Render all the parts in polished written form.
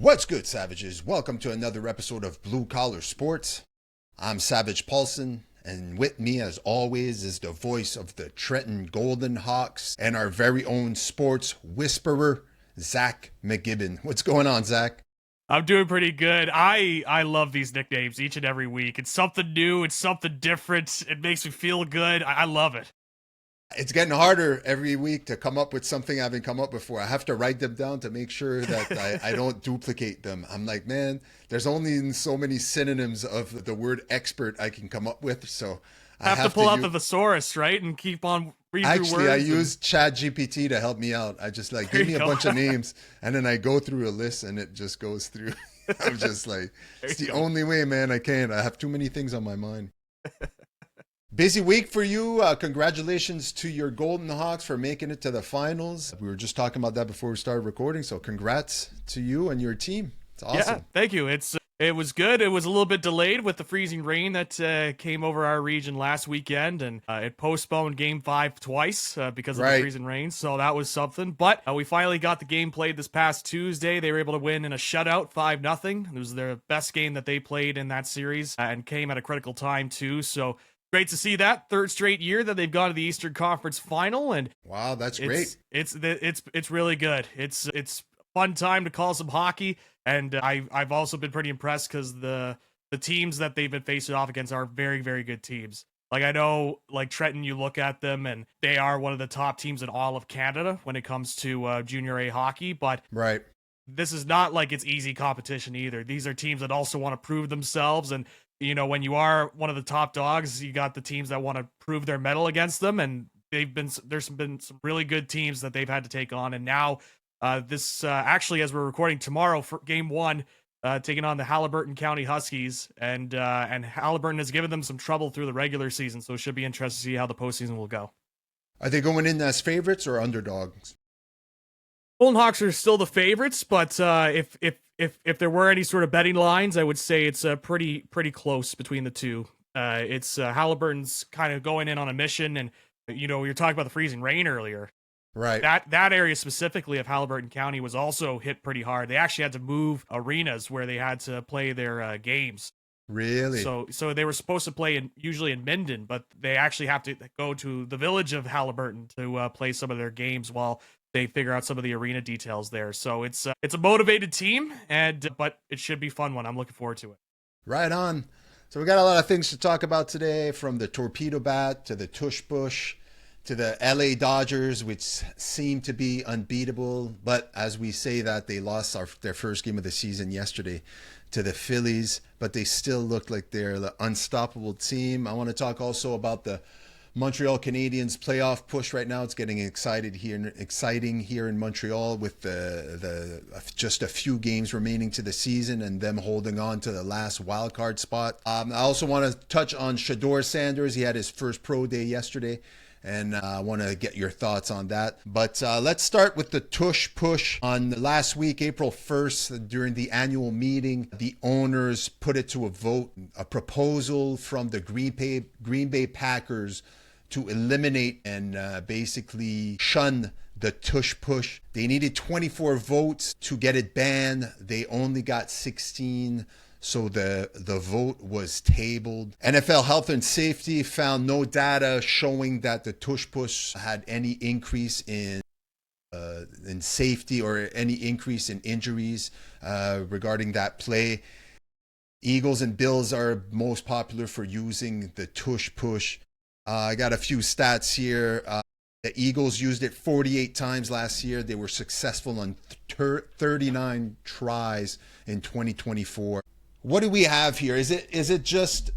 What's good, Savages? Welcome to another episode of Blue Collar Sports. I'm Savage Paulson, and with me, as always, is the voice of the Trenton Golden Hawks and our very own sports whisperer, Zach McGibbon. What's going on, Zach? I'm doing pretty good. I love these nicknames each and every week. It's something new. It's something different. It makes me feel good. I love it. It's getting harder every week to come up with something I haven't come up before. I have to write them down to make sure that I don't duplicate them. I'm like, man, there's only so many synonyms of the word expert I can come up with. So I Have to pull out use... the thesaurus, right? And keep on reading through Actually, I words. use Chat GPT to help me out. I just like, There give me you a go. bunch of names, and then I go through a list, and it just goes through. I'm just like, There it's you the go. only way, man. I can't. I have too many things on my mind. Busy week for you. Congratulations to your Golden Hawks for making it to the finals. We were just talking about that before we started recording, so congrats to you and your team. It's Yeah, awesome. thank you. It was good. It was a little bit delayed with the freezing rain that came over our region last weekend, and it postponed Game 5 twice because of the Right. freezing rain. So that was something. But we finally got the game played this past Tuesday. They were able to win in a shutout, 5-0. It was their best game that they played in that series, and came at a critical time too. So great to see that third straight year that they've gone to the Eastern Conference Final, and Wow, that's great. it's really good. It's fun time to call some hockey, and I've also been pretty impressed because the teams that they've been facing off against are very, very good teams. Like, I know, like Trenton, you look at them and they are one of the top teams in all of Canada when it comes to junior A hockey, but Right. this is not like it's easy competition either. These are teams that also want to prove themselves, and when you are one of the top dogs, you got the teams that want to prove their mettle against them, and there's been some really good teams that they've had to take on, and now this actually, as we're recording tomorrow for game one, taking on the Haliburton County Huskies, and Haliburton has given them some trouble through the regular season, so it should be interesting to see how the postseason will go. Are they going in as favorites or underdogs? Golden Hawks are still the favorites, but if there were any sort of betting lines, I would say it's pretty close between the two. It's Halliburton's kind of going in on a mission, and you're talking about the freezing rain earlier. Right. That area specifically of Haliburton County was also hit pretty hard. They actually had to move arenas where they had to play their games. Really? So they were supposed to play usually in Minden, but they actually have to go to the village of Haliburton to play some of their games while they figure out some of the arena details there. So it's a motivated team, but it should be a fun one. I'm looking forward to it. Right on. So we got a lot of things to talk about today, from the Torpedo bat to the Tush Push to the LA Dodgers, which seem to be unbeatable. But as we say that, they lost their first game of the season yesterday to the Phillies, but they still look like they're the unstoppable team. I want to talk also about the Montreal Canadiens playoff push right now. It's getting exciting here in Montreal with the just a few games remaining to the season and them holding on to the last wild card spot. I also want to touch on Shador Sanders. He had his first pro day yesterday, and I want to get your thoughts on that. But let's start with the Tush Push. On last week, April 1st, during the annual meeting, the owners put it to a vote, a proposal from the Green Bay Packers to eliminate and basically shun the Tush Push. They needed 24 votes to get it banned. They only got 16. So the vote was tabled. NFL Health and Safety found no data showing that the Tush Push had any increase in safety or any increase in injuries regarding that play. Eagles and Bills are most popular for using the Tush Push. I got a few stats here. The Eagles used it 48 times last year. They were successful on 39 tries in 2024. What do we have here? Is it just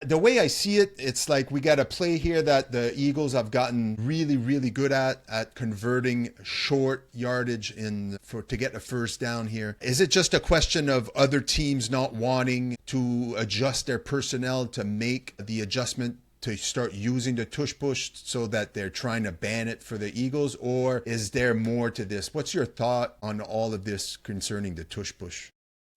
the way I see it? It's like we got a play here that the Eagles have gotten really good at converting short yardage to get a first down here. Is it just a question of other teams not wanting to adjust their personnel to make the adjustment to start using the Tush Push, so that they're trying to ban it for the Eagles? Or is there more to this? What's your thought on all of this concerning the Tush Push?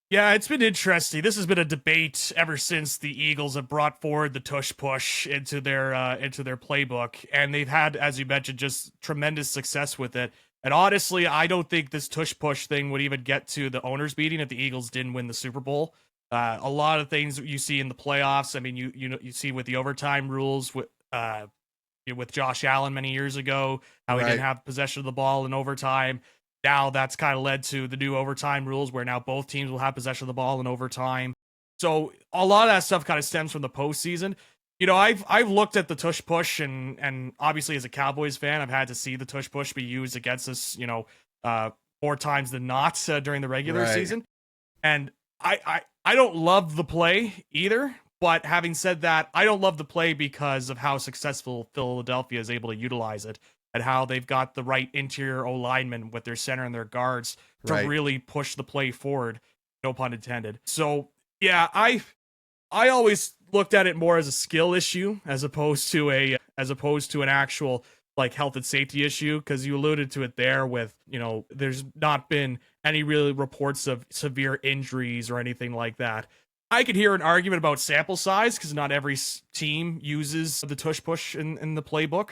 Yeah, it's been interesting. This has been a debate ever since the Eagles have brought forward the Tush Push into their playbook, and they've had, as you mentioned, just tremendous success with it. And honestly, I don't think this tush push thing would even get to the owners meeting if the Eagles didn't win the Super Bowl. A lot of things you see in the playoffs. I mean, you see with the overtime rules with Josh Allen many years ago, how he Right. didn't have possession of the ball in overtime. Now that's kind of led to the new overtime rules where now both teams will have possession of the ball in overtime. So a lot of that stuff kind of stems from the postseason. I've looked at the tush push and obviously as a Cowboys fan, I've had to see the tush push be used against us, more times than not during the regular season. And I don't love the play either. But having said that, I don't love the play because of how successful Philadelphia is able to utilize it and how they've got the right interior O linemen with their center and their guards to really push the play forward. No pun intended. So yeah, I always looked at it more as a skill issue as opposed to an actual like health and safety issue, because you alluded to it there with, there's not been any real reports of severe injuries or anything like that. I could hear an argument about sample size because not every team uses the tush push in the playbook.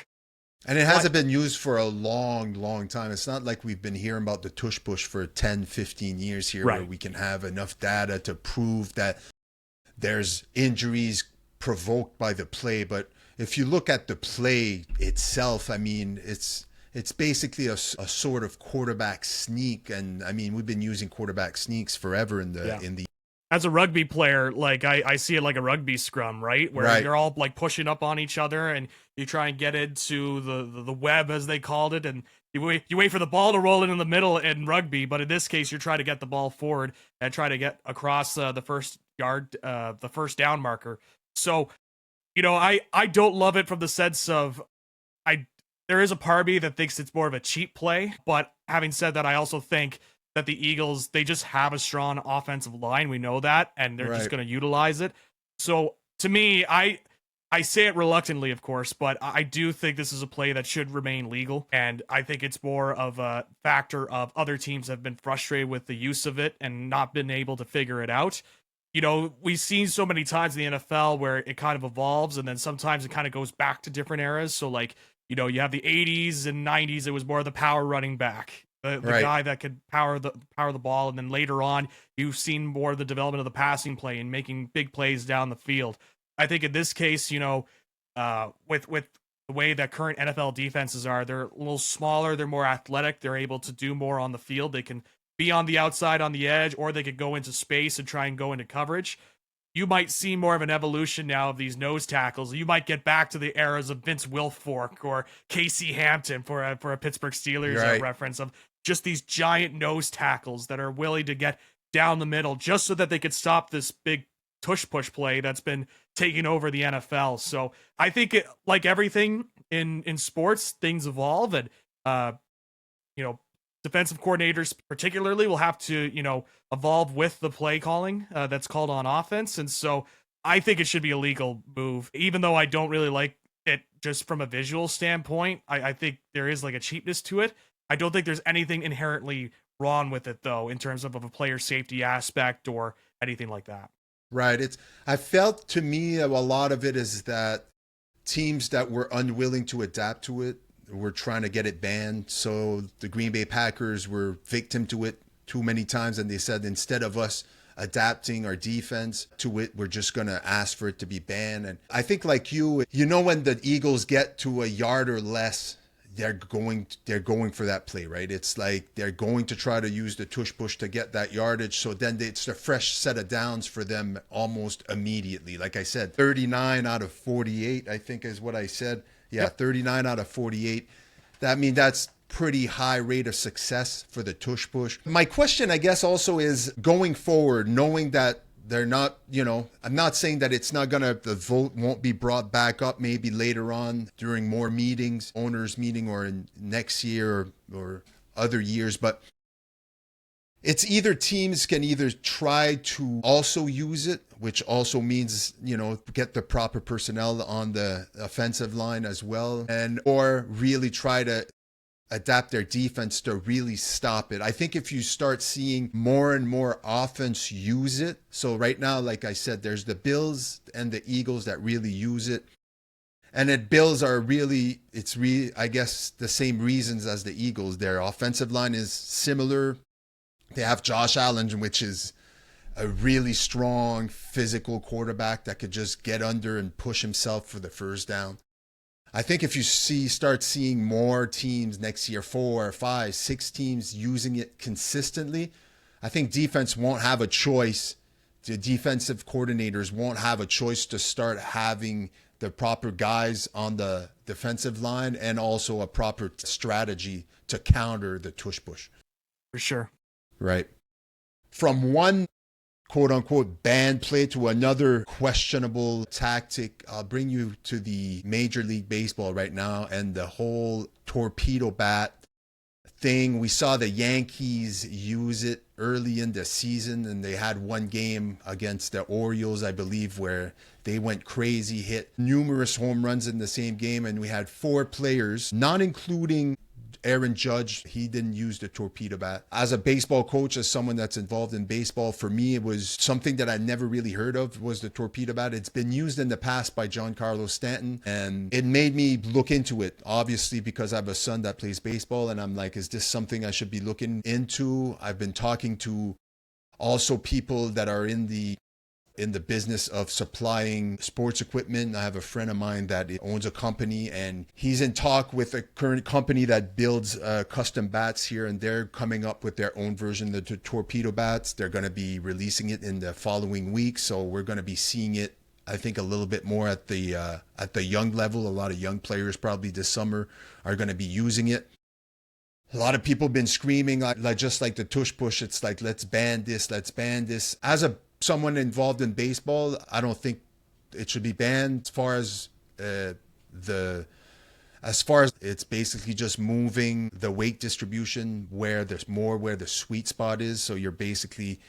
And it hasn't been used for a long, long time. It's not like we've been hearing about the tush push for 10, 15 years here where we can have enough data to prove that there's injuries provoked by the play. But if you look at the play itself, I mean, it's basically a sort of quarterback sneak. And I mean, we've been using quarterback sneaks forever in the as a rugby player, like I see it like a rugby scrum, right? Where you're all like pushing up on each other and you try and get into the web, as they called it, and you wait for the ball to roll in the middle in rugby, but in this case you're trying to get the ball forward and try to get across the first yard, the first down marker. So, I don't love it from the sense of there is a part of me that thinks it's more of a cheap play, but having said that, I also think that the Eagles, they just have a strong offensive line. We know that, and they're just going to utilize it. So to me, I say it reluctantly, of course, but I do think this is a play that should remain legal. And I think it's more of a factor of other teams have been frustrated with the use of it and not been able to figure it out. We've seen so many times in the NFL where it kind of evolves and then sometimes it kind of goes back to different eras. So like, you have the 80s and 90s, it was more of the power running back. The guy that could power the ball, and then later on, you've seen more of the development of the passing play and making big plays down the field. I think in this case, with the way that current NFL defenses are, they're a little smaller, they're more athletic, they're able to do more on the field. They can be on the outside, on the edge, or they could go into space and try and go into coverage. You might see more of an evolution now of these nose tackles. You might get back to the eras of Vince Wilfork or Casey Hampton for a Pittsburgh Steelers reference of just these giant nose tackles that are willing to get down the middle just so that they could stop this big tush push play that's been taking over the NFL. So I think like everything in sports, things evolve, and defensive coordinators particularly will have to, evolve with the play calling that's called on offense. And so I think it should be a legal move, even though I don't really like it just from a visual standpoint. I think there is like a cheapness to it. I don't think there's anything inherently wrong with it, though, in terms of a player safety aspect or anything like that. Right. I felt, to me, a lot of it is that teams that were unwilling to adapt to it were trying to get it banned. So the Green Bay Packers were victim to it too many times, and they said instead of us adapting our defense to it, we're just going to ask for it to be banned. And I think like when the Eagles get to a yard or less, they're going for that play, right? It's like they're going to try to use the tush push to get that yardage. So then it's a fresh set of downs for them almost immediately. Like I said, 39 out of 48, I think is what I said. Yeah, yep. 39 out of 48. That's pretty high rate of success for the tush push. My question, I guess, also is going forward, knowing that they're not, I'm not saying that the vote won't be brought back up maybe later on during more meetings, owners meeting, or in next year or other years, but it's either teams can either try to also use it, which also means, get the proper personnel on the offensive line as well, or really try to adapt their defense to really stop it. I think if you start seeing more and more offense use it, so right now, like I said, there's the Bills and the Eagles that really use it. And it Bills are really, I guess, the same reasons as the Eagles. Their offensive line is similar. They have Josh Allen, which is a really strong physical quarterback that could just get under and push himself for the first down. I think if you start seeing more teams next year, 4, 5, 6 teams using it consistently, I think defense won't have a choice. The defensive coordinators won't have a choice to start having the proper guys on the defensive line and also a proper strategy to counter the tush push. For sure. Right. From one quote unquote banned play to another questionable tactic, I'll bring you to the Major League Baseball right now and the whole torpedo bat thing. We saw the Yankees use it early in the season, and they had one game against the Orioles, I believe, where they went crazy, hit numerous home runs in the same game, and we had 4 players, not including Aaron Judge. He didn't use the torpedo bat. As a baseball coach, as someone that's involved in baseball, for me, it was something that I never really heard of, was the torpedo bat. It's been used in the past by Giancarlo Stanton, and it made me look into it, obviously, because I have a son that plays baseball, and I'm like, is this something I should be looking into? I've been talking to also people that are in the business of supplying sports equipment. I have a friend of mine that owns a company, and he's in talk with a current company that builds custom bats here, and they're coming up with their own version of the torpedo bats. They're going to be releasing it in the following week, so we're going to be seeing it, I think, a little bit more at the young level. A lot of young players probably this summer are going to be using it. A lot of people have been screaming, like just like the tush push. It's like, let's ban this, let's ban this. As someone involved in baseball, I don't think it should be banned. As far as it's basically just moving the weight distribution where the sweet spot is. So you're basically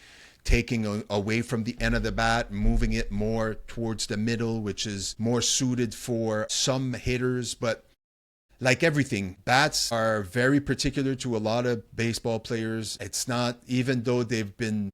taking away from the end of the bat, moving it more towards the middle, which is more suited for some hitters. But like everything, bats are very particular to a lot of baseball players. It's not, even though they've been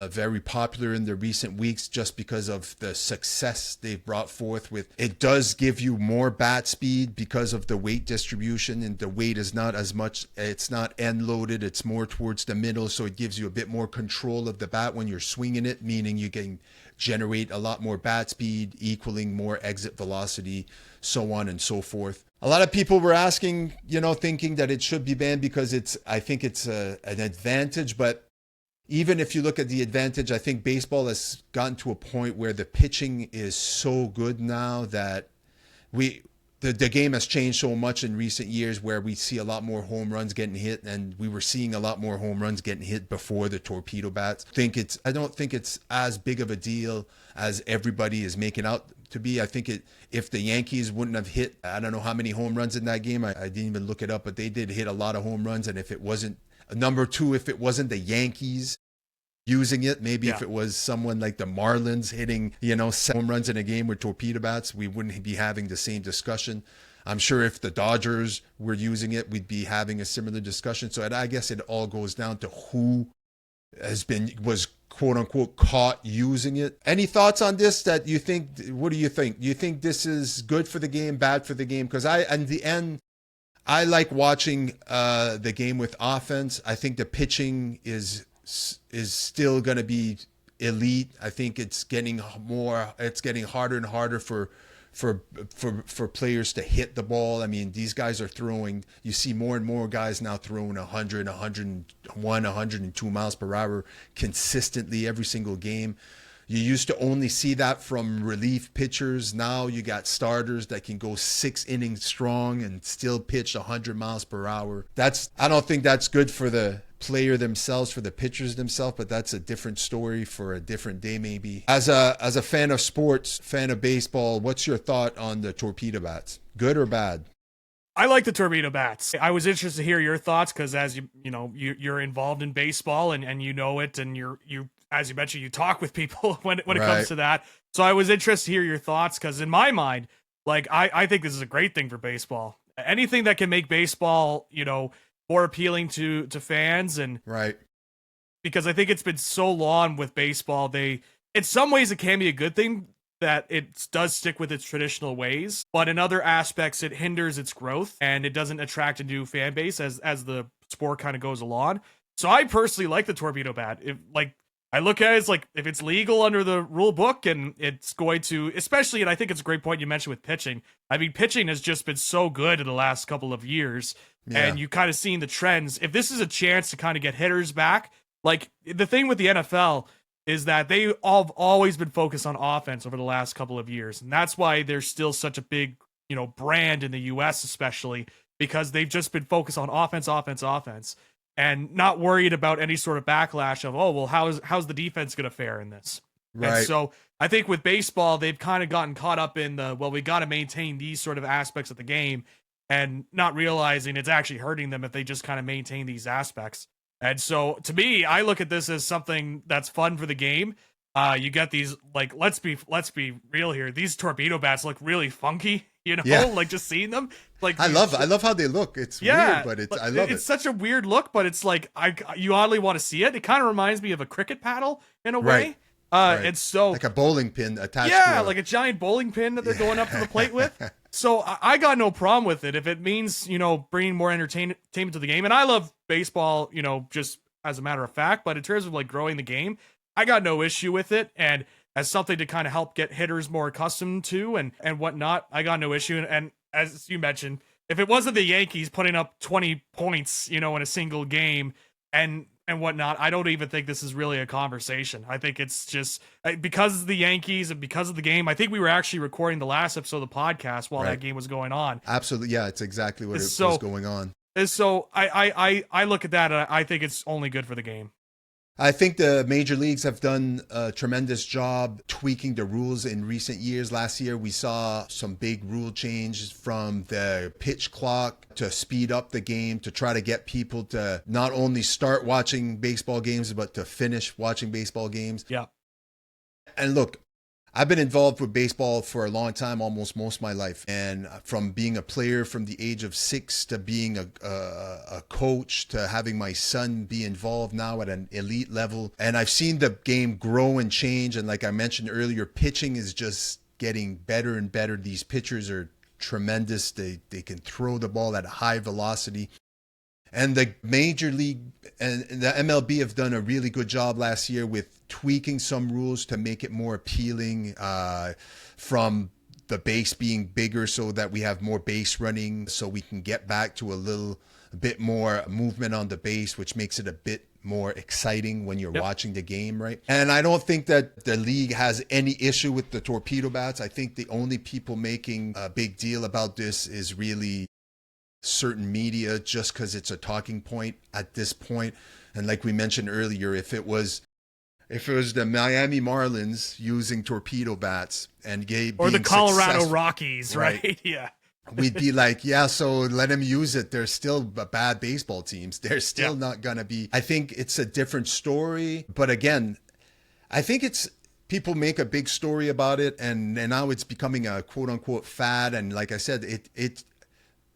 very popular in the recent weeks just because of the success they've brought forth with, it does give you more bat speed because of the weight distribution, and the weight is not as much, it's not end loaded, it's more towards the middle, so it gives you a bit more control of the bat when you're swinging it, meaning you can generate a lot more bat speed, equaling more exit velocity, so on and so forth. A lot of people were asking, thinking that it should be banned because I think it's an advantage, but even if you look at the advantage, I think baseball has gotten to a point where the pitching is so good now that the game has changed so much in recent years, where we see a lot more home runs getting hit, and we were seeing a lot more home runs getting hit before the torpedo bats. I don't think it's as big of a deal as everybody is making out to be. I think if the Yankees wouldn't have hit, I don't know how many home runs in that game. I didn't even look it up, but they did hit a lot of home runs, and if it wasn't number 2, if it wasn't the Yankees using it, maybe if it was someone like the Marlins hitting, 7 home runs in a game with torpedo bats, we wouldn't be having the same discussion. I'm sure if the Dodgers were using it, we'd be having a similar discussion. So I guess it all goes down to who was quote unquote caught using it. Any thoughts on this that you think, what do you think? Do you think this is good for the game, bad for the game? Because in the end, I like watching the game with offense. I think the pitching is still going to be elite. I think it's getting harder and harder for players to hit the ball. I mean, these guys are throwing, you see more and more guys now throwing 100, 101, 102 miles per hour consistently every single game. You used to only see that from relief pitchers. Now you got starters that can go 6 innings strong and still pitch 100 miles per hour. I don't think that's good for the player themselves, for the pitchers themselves, but that's a different story for a different day maybe. As a fan of sports, fan of baseball, what's your thought on the torpedo bats? Good or bad? I like the torpedo bats. I was interested to hear your thoughts because, as you're involved in baseball and you know it, and you as you mentioned, you talk with people when it comes to that. So I was interested to hear your thoughts because in my mind, like I think this is a great thing for baseball. Anything that can make baseball, more appealing to fans, and because I think it's been so long with baseball, in some ways it can be a good thing that it does stick with its traditional ways, but in other aspects it hinders its growth and it doesn't attract a new fan base as the sport kind of goes along. So I personally like the Torpedo bat. If like I look at it as like if it's legal under the rule book and it's going to, especially, and I think it's a great point you mentioned with pitching. I mean, pitching has just been so good in the last couple of years, and you kind of seen the trends. If this is a chance to kind of get hitters back, like the thing with the NFL is that they all have always been focused on offense over the last couple of years, and that's why there's still such a big, brand in the U.S. especially because they've just been focused on offense, offense, offense, and not worried about any sort of backlash of, oh, well, how's the defense going to fare in this? Right. And so I think with baseball, they've kind of gotten caught up in we got to maintain these sort of aspects of the game and not realizing it's actually hurting them if they just kind of maintain these aspects. And so to me, I look at this as something that's fun for the game. You get these, like, let's be real here. These torpedo bats look really funky, like just seeing them. Like I love how they look. It's weird, but I love it. It's such a weird look, but it's like you oddly want to see it. It kind of reminds me of a cricket paddle in a way. Right. And so like a bowling pin attached. Like a giant bowling pin that they're going up to the plate with. So I got no problem with it if it means bringing more entertainment to the game. And I love baseball, just as a matter of fact. But in terms of like growing the game, I got no issue with it. And as something to kind of help get hitters more accustomed to and whatnot, I got no issue. And as you mentioned, if it wasn't the Yankees putting up 20 points, in a single game and whatnot, I don't even think this is really a conversation. I think it's just because of the Yankees and because of the game. I think we were actually recording the last episode of the podcast while that game was going on. Absolutely. Yeah, it's exactly what was going on. And so I look at that and I think it's only good for the game. I think the major leagues have done a tremendous job tweaking the rules in recent years. Last year, we saw some big rule changes from the pitch clock to speed up the game, to try to get people to not only start watching baseball games, but to finish watching baseball games. Yeah. And look, I've been involved with baseball for a long time, almost most of my life. And from being a player from the age of 6 to being a coach to having my son be involved now at an elite level. And I've seen the game grow and change. And like I mentioned earlier, pitching is just getting better and better. These pitchers are tremendous. They can throw the ball at a high velocity. And the Major League and the MLB have done a really good job last year with tweaking some rules to make it more appealing, from the base being bigger so that we have more base running, so we can get back to a bit more movement on the base, which makes it a bit more exciting when you're watching the game, right? And I don't think that the league has any issue with the torpedo bats. I think the only people making a big deal about this is really certain media, just because it's a talking point at this point. And like we mentioned earlier, if it was the Miami Marlins using torpedo bats and or the Colorado Rockies, right? Yeah, we'd be like, yeah, so let them use it. They're still bad baseball teams. They're still not gonna be. I think it's a different story, but again, I think it's people make a big story about it, and now it's becoming a quote unquote fad. And like I said,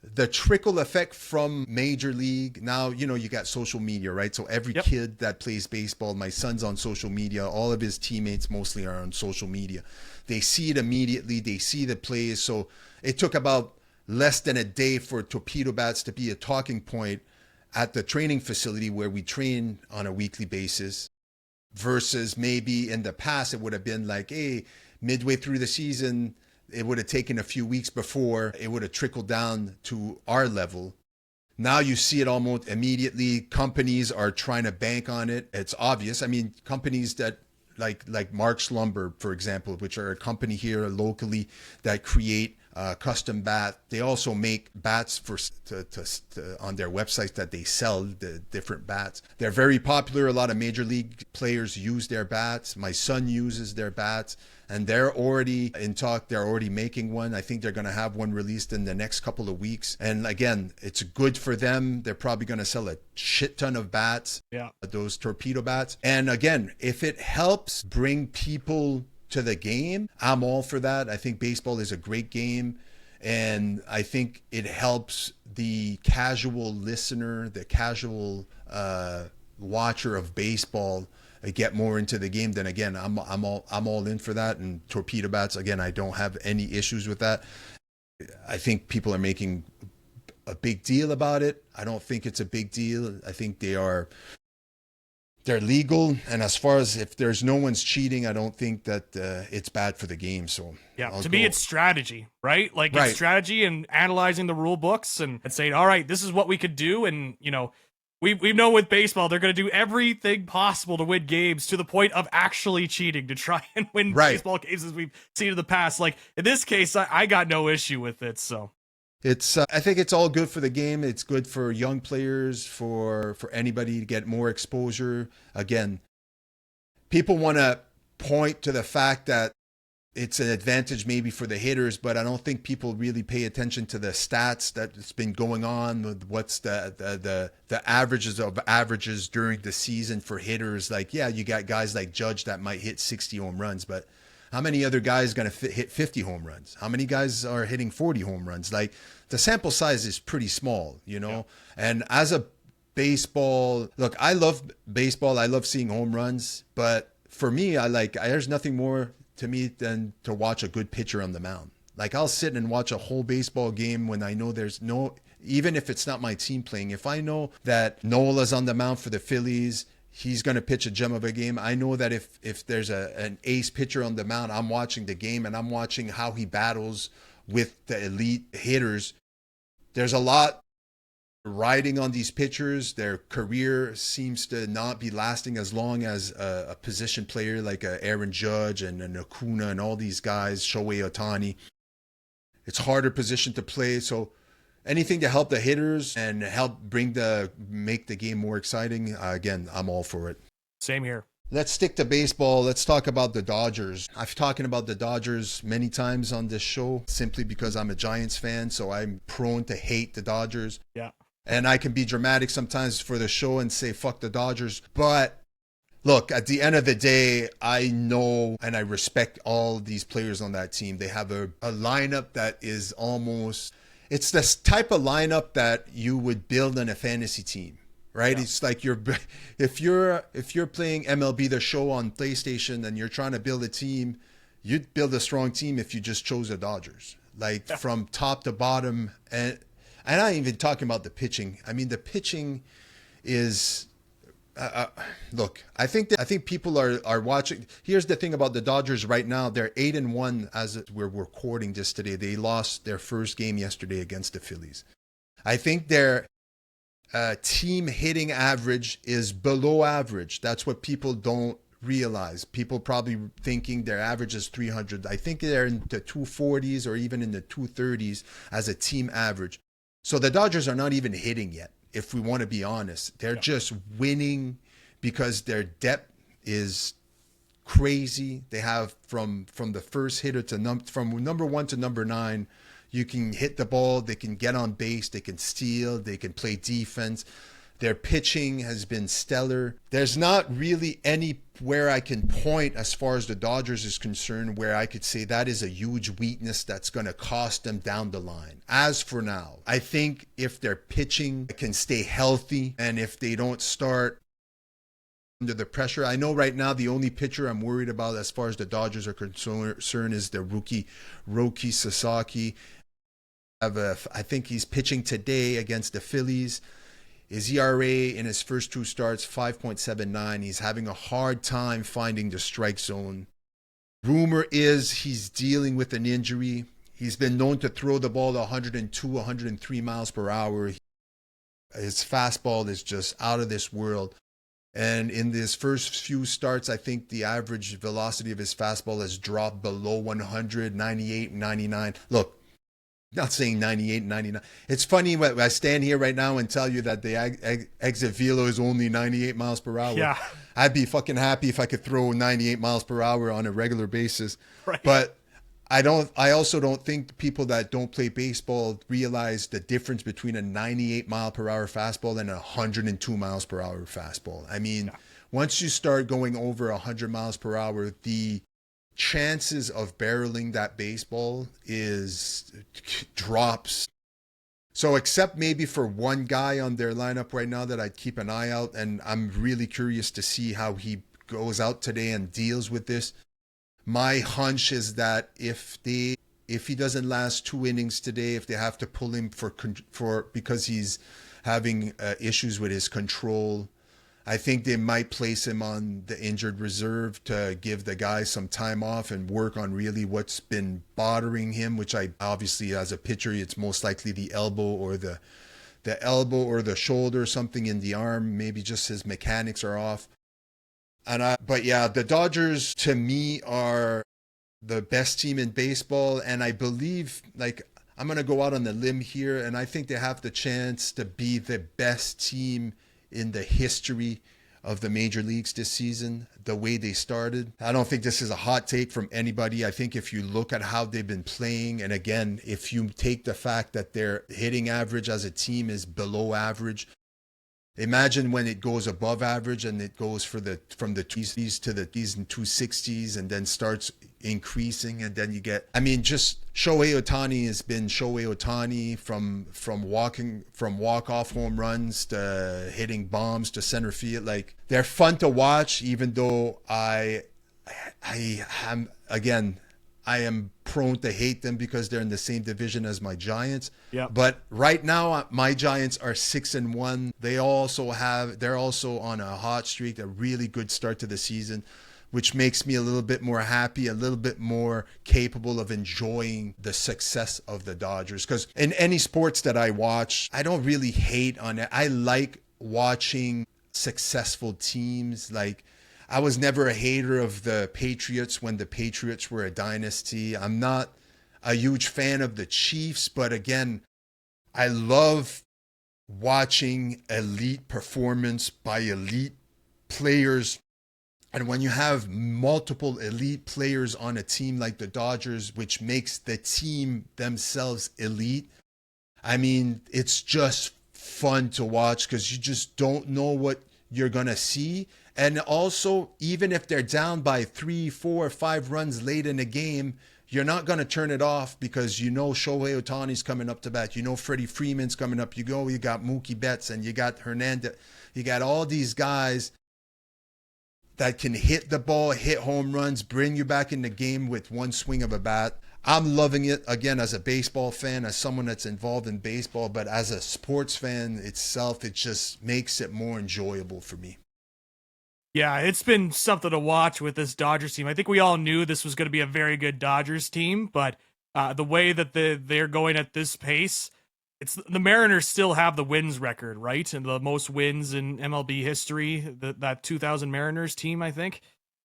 the trickle effect from Major League. Now, you got social media, right? So every kid that plays baseball, my son's on social media. All of his teammates mostly are on social media. They see it immediately. They see the plays. So it took about less than a day for torpedo bats to be a talking point at the training facility where we train on a weekly basis, versus maybe in the past it would have been like, hey, midway through the season, it would have taken a few weeks before it would have trickled down to our level. Now you see it almost immediately. Companies are trying to bank on it. It's obvious. I mean, companies that like Mark's Lumber, for example, which are a company here locally that create custom bat. They also make bats on their websites that they sell the different bats. They're very popular. A lot of major league players use their bats. My son uses their bats, and they're already in talk. They're already making one. I think they're going to have one released in the next couple of weeks. And again, it's good for them. They're probably going to sell a shit ton of bats. Yeah, those torpedo bats. And again, if it helps bring people to the game, I'm all for that. I think baseball is a great game, and I think it helps the casual listener, the casual watcher of baseball get more into the game, then again, I'm all in for that. And torpedo bats, again, I don't have any issues with that. I think people are making a big deal about it. I don't think it's a big deal. I think they're legal, and as far as if there's no one's cheating, I don't think that it's bad for the game. So yeah, to me it's strategy, right? Like Right. It's strategy and analyzing the rule books and saying, all right, this is what we could do. And we know with baseball they're going to do everything possible to win games, to the point of actually cheating to try and win Right. baseball games, as we've seen in the past. Like in this case, I got no issue with it. So it's I think it's all good for the game. It's good for young players, for anybody to get more exposure. Again, people want to point to the fact that it's an advantage maybe for the hitters, but I don't think people really pay attention to the stats that's been going on with what's the averages of averages during the season for hitters. Like, yeah, you got guys like Judge that might hit 60 home runs, but how many other guys going to hit 50 home runs? How many guys are hitting 40 home runs? Like, the sample size is pretty small, Yeah. And as a baseball, look, I love baseball. I love seeing home runs, but for me, there's nothing more to me than to watch a good pitcher on the mound. Like, I'll sit and watch a whole baseball game when I know there's no, even if it's not my team playing, if I know that Nola's on the mound for the Phillies, he's going to pitch a gem of a game. I know that if there's an ace pitcher on the mound, I'm watching the game and I'm watching how he battles with the elite hitters. There's a lot riding on these pitchers. Their career seems to not be lasting as long as a position player like Aaron Judge and Acuna and all these guys, Shohei Ohtani. It's harder position to play. So anything to help the hitters and help make the game more exciting, again, I'm all for it. same here. Let's stick to baseball. Let's talk about the Dodgers. I've talking about the Dodgers many times on this show simply because I'm a Giants fan, so I'm prone to hate the Dodgers. Yeah. And I can be dramatic sometimes for the show and say, fuck the Dodgers. But look, at the end of the day, I know and I respect all these players on that team. They have a lineup that is almost, it's this type of lineup that you would build on a fantasy team, right? Yeah. It's like if you're playing MLB The Show on PlayStation and you're trying to build a team, you'd build a strong team if you just chose the Dodgers, from top to bottom. And I'm not even talking about the pitching. I mean, the pitching is, look, I think people are watching. Here's the thing about the Dodgers right now. They're 8-1 as we're recording this today. They lost their first game yesterday against the Phillies. I think their team hitting average is below average. That's what people don't realize. People probably thinking their average is 300. I think they're in the 240s or even in the 230s as a team average. So the Dodgers are not even hitting yet, if we want to be honest. They're just winning because their depth is crazy. They have from the first hitter to from number 1 to number 9, you can hit the ball, they can get on base, they can steal, they can play defense. Their pitching has been stellar. There's not really anywhere I can point as far as the Dodgers is concerned where I could say that is a huge weakness that's going to cost them down the line. As for now, I think if their pitching can stay healthy and if they don't start under the pressure. I know right now the only pitcher I'm worried about as far as the Dodgers are concerned is the rookie Roki Sasaki. I think he's pitching today against the Phillies. His ERA in his first 2 starts, 5.79. He's having a hard time finding the strike zone. Rumor is he's dealing with an injury. He's been known to throw the ball to 102, 103 miles per hour. His fastball is just out of this world. And in his first few starts, I think the average velocity of his fastball has dropped below 100, 98, 99. Look, not saying 98, 99. It's funny when I stand here right now and tell you that the exit velo is only 98 miles per hour. Yeah. I'd be fucking happy if I could throw 98 miles per hour on a regular basis. Right. But I also don't think people that don't play baseball realize the difference between a 98 mile per hour fastball and a 102 miles per hour fastball. I mean, once you start going over 100 miles per hour, the chances of barreling that baseball drops. So except maybe for one guy on their lineup right now that I'd keep an eye out, and I'm really curious to see how he goes out today and deals with this. My hunch is that if he doesn't last 2 innings today, if they have to pull him for because he's having issues with his control, I think they might place him on the injured reserve to give the guy some time off and work on really what's been bothering him, which I obviously, as a pitcher, it's most likely the elbow or the elbow or the shoulder, something in the arm. Maybe just his mechanics are off. But yeah, the Dodgers to me are the best team in baseball, and I believe, like, I'm going to go out on the limb here, and I think they have the chance to be the best team in the history of the major leagues this season, the way they started. I don't think this is a hot take from anybody. I think if you look at how they've been playing, and again, if you take the fact that their hitting average as a team is below average, imagine when it goes above average and it goes from the 2s to the 30s and 260s and then starts increasing, and then you get, I mean, just Shohei Ohtani has been Shohei Ohtani from walk-off home runs to hitting bombs to center field. Like, they're fun to watch, even though I am prone to hate them because they're in the same division as my Giants. Yeah. But right now, my Giants are 6-1. They're also on a hot streak, a really good start to the season, which makes me a little bit more happy, a little bit more capable of enjoying the success of the Dodgers. Because in any sports that I watch, I don't really hate on it. I like watching successful teams. Like, I was never a hater of the Patriots when the Patriots were a dynasty. I'm not a huge fan of the Chiefs, but again, I love watching elite performance by elite players. And when you have multiple elite players on a team like the Dodgers, which makes the team themselves elite, I mean, it's just fun to watch because you just don't know what you're going to see. And also, even if they're down by 3, 4, 5 runs late in the game, you're not going to turn it off because you know Shohei Ohtani's coming up to bat. You know Freddie Freeman's coming up. You got Mookie Betts and you got Hernandez. You got all these guys that can hit the ball, hit home runs, bring you back in the game with one swing of a bat. I'm loving it, again, as a baseball fan, as someone that's involved in baseball, but as a sports fan itself, it just makes it more enjoyable for me. Yeah, it's been something to watch with this Dodgers team. I think we all knew this was going to be a very good Dodgers team, but the way that they're going at this pace, the Mariners still have the wins record, right? And the most wins in MLB history, that 2000 Mariners team, I think.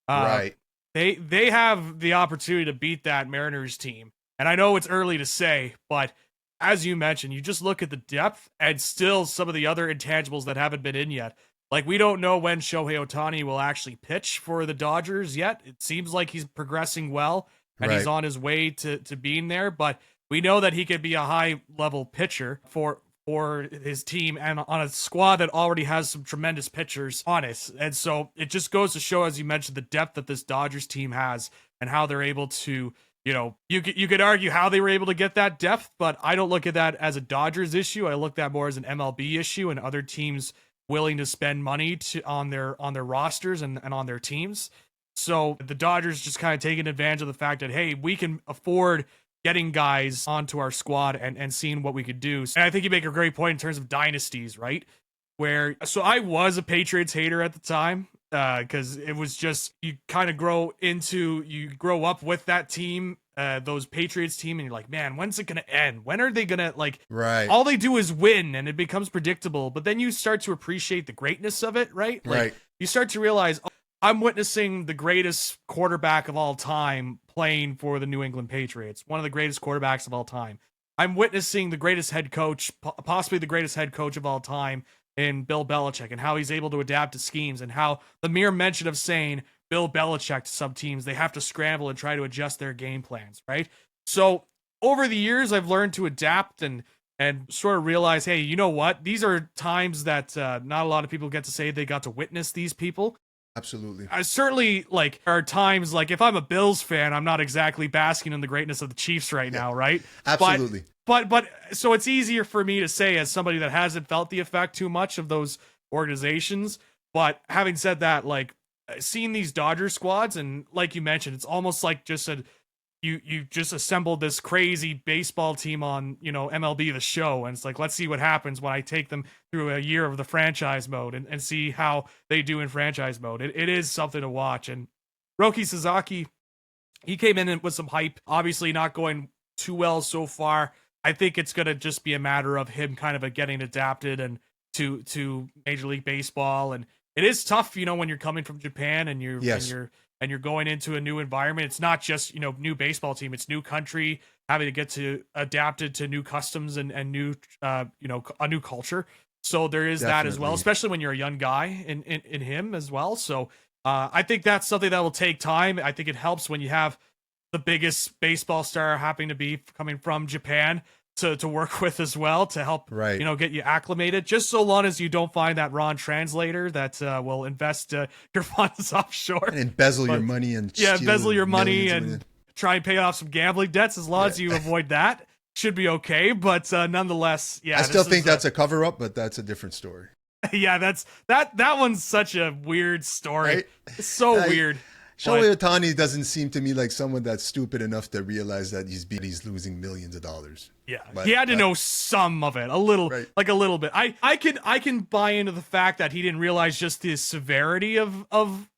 Right. They have the opportunity to beat that Mariners team. And I know it's early to say, but as you mentioned, you just look at the depth and still some of the other intangibles that haven't been in yet. Like, we don't know when Shohei Ohtani will actually pitch for the Dodgers yet. It seems like he's progressing well, and he's on his way to being there, but we know that he could be a high-level pitcher for his team and on a squad that already has some tremendous pitchers on it. And so it just goes to show, as you mentioned, the depth that this Dodgers team has and how they're able to, you could argue how they were able to get that depth, but I don't look at that as a Dodgers issue. I look at that more as an MLB issue and other teams willing to spend money on their rosters and on their teams. So the Dodgers just kind of taking advantage of the fact that, hey, we can afford getting guys onto our squad and seeing what we could do. And I think you make a great point in terms of dynasties, right? So I was a Patriots hater at the time, because it was just, you grow up with that team, those Patriots team, and you're like, man, when's it going to end? When are they going to, right? All they do is win, and it becomes predictable. But then you start to appreciate the greatness of it, right? Right. You start to realize, I'm witnessing the greatest quarterback of all time playing for the New England Patriots, one of the greatest quarterbacks of all time. I'm witnessing the greatest head coach, possibly the greatest head coach of all time, in Bill Belichick, and how he's able to adapt to schemes, and how the mere mention of saying Bill Belichick to some teams, they have to scramble and try to adjust their game plans, right? So over the years, I've learned to adapt and sort of realize, hey, you know what? These are times that not a lot of people get to say they got to witness these people. Absolutely. I certainly, are times, if I'm a Bills fan, I'm not exactly basking in the greatness of the Chiefs right now, right? Absolutely. But so it's easier for me to say, as somebody that hasn't felt the effect too much of those organizations. But having said that, seeing these Dodger squads, and like you mentioned, it's almost like just a you just assembled this crazy baseball team on, you know, MLB The Show, and it's like, let's see what happens when I take them through a year of the franchise mode and see how they do in franchise mode. It is something to watch. And Roki Sasaki, he came in with some hype, obviously not going too well so far. I think it's going to just be a matter of him kind of getting adapted and to Major League Baseball. And it is tough, you know, when you're coming from Japan and you're going into a new environment. It's not just, you know, new baseball team, it's new country, having to get to adapted to new customs and new you know, a new culture. So there is that as well, especially when you're a young guy in him as well. So I think that's something that will take time. I think it helps when you have the biggest baseball star happening to be coming from Japan to work with as well, to help, you know, get you acclimated, just so long as you don't find that Ron translator that will invest your funds offshore and embezzle your money and embezzle your money and try and pay off some gambling debts. As long as you avoid that, should be okay. But nonetheless, I still think that's a cover up, but that's a different story. Yeah, that one's such a weird story. Right? It's so weird. Shohei Ohtani doesn't seem to me like someone that's stupid enough to realize that he's losing millions of dollars. Yeah, he had to know some of it, a little, like a little bit. I can buy into the fact that he didn't realize just the severity of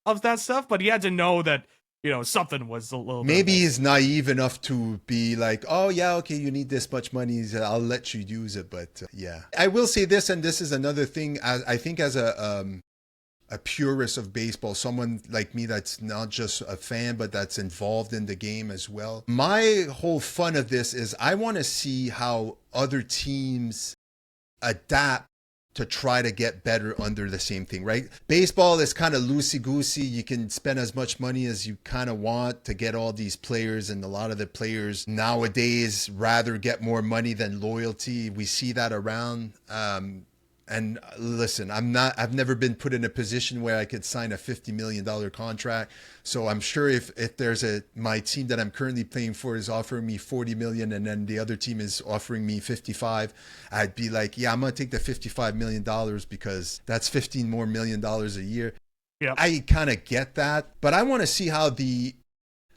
that stuff, but he had to know that, you know, something was a little. Maybe he's naive enough to be like, oh yeah, okay, you need this much money, I'll let you use it. But yeah, I will say this, and this is another thing. I think as a purist of baseball, someone like me that's not just a fan, but that's involved in the game as well. My whole fun of this is I want to see how other teams adapt to try to get better under the same thing, right? Baseball is kind of loosey-goosey. You can spend as much money as you kind of want to get all these players, and a lot of the players nowadays rather get more money than loyalty. We see that around. And listen, I've never been put in a position where I could sign a $50 million contract. So I'm sure if there's my team that I'm currently playing for is offering me 40 million and then the other team is offering me 55, I'd be like, yeah, I'm going to take the $55 million because that's $15 more million a year. Yep. I kind of get that, but I want to see how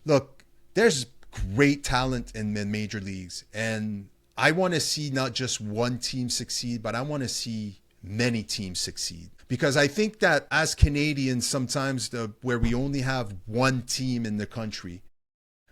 look, there's great talent in the major leagues, and I want to see not just one team succeed, but I want to see many teams succeed. Because I think that as Canadians, sometimes where we only have one team in the country,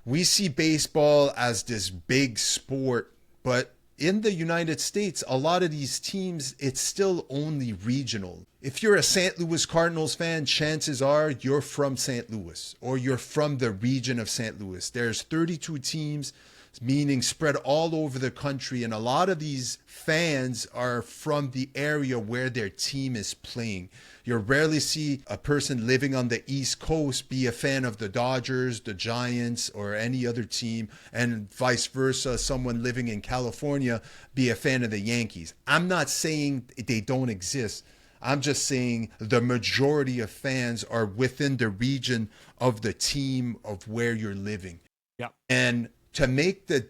we see baseball as this big sport. But in the United States, a lot of these teams, it's still only regional. If you're a St. Louis Cardinals fan, chances are you're from St. Louis or you're from the region of St. Louis. There's 32 teams, meaning spread all over the country, and a lot of these fans are from the area where their team is playing. You rarely see a person living on the East Coast be a fan of the Dodgers, the Giants, or any other team, and vice versa, someone living in California be a fan of the Yankees. I'm not saying they don't exist. I'm just saying the majority of fans are within the region of the team of where you're living. Yeah. And to make the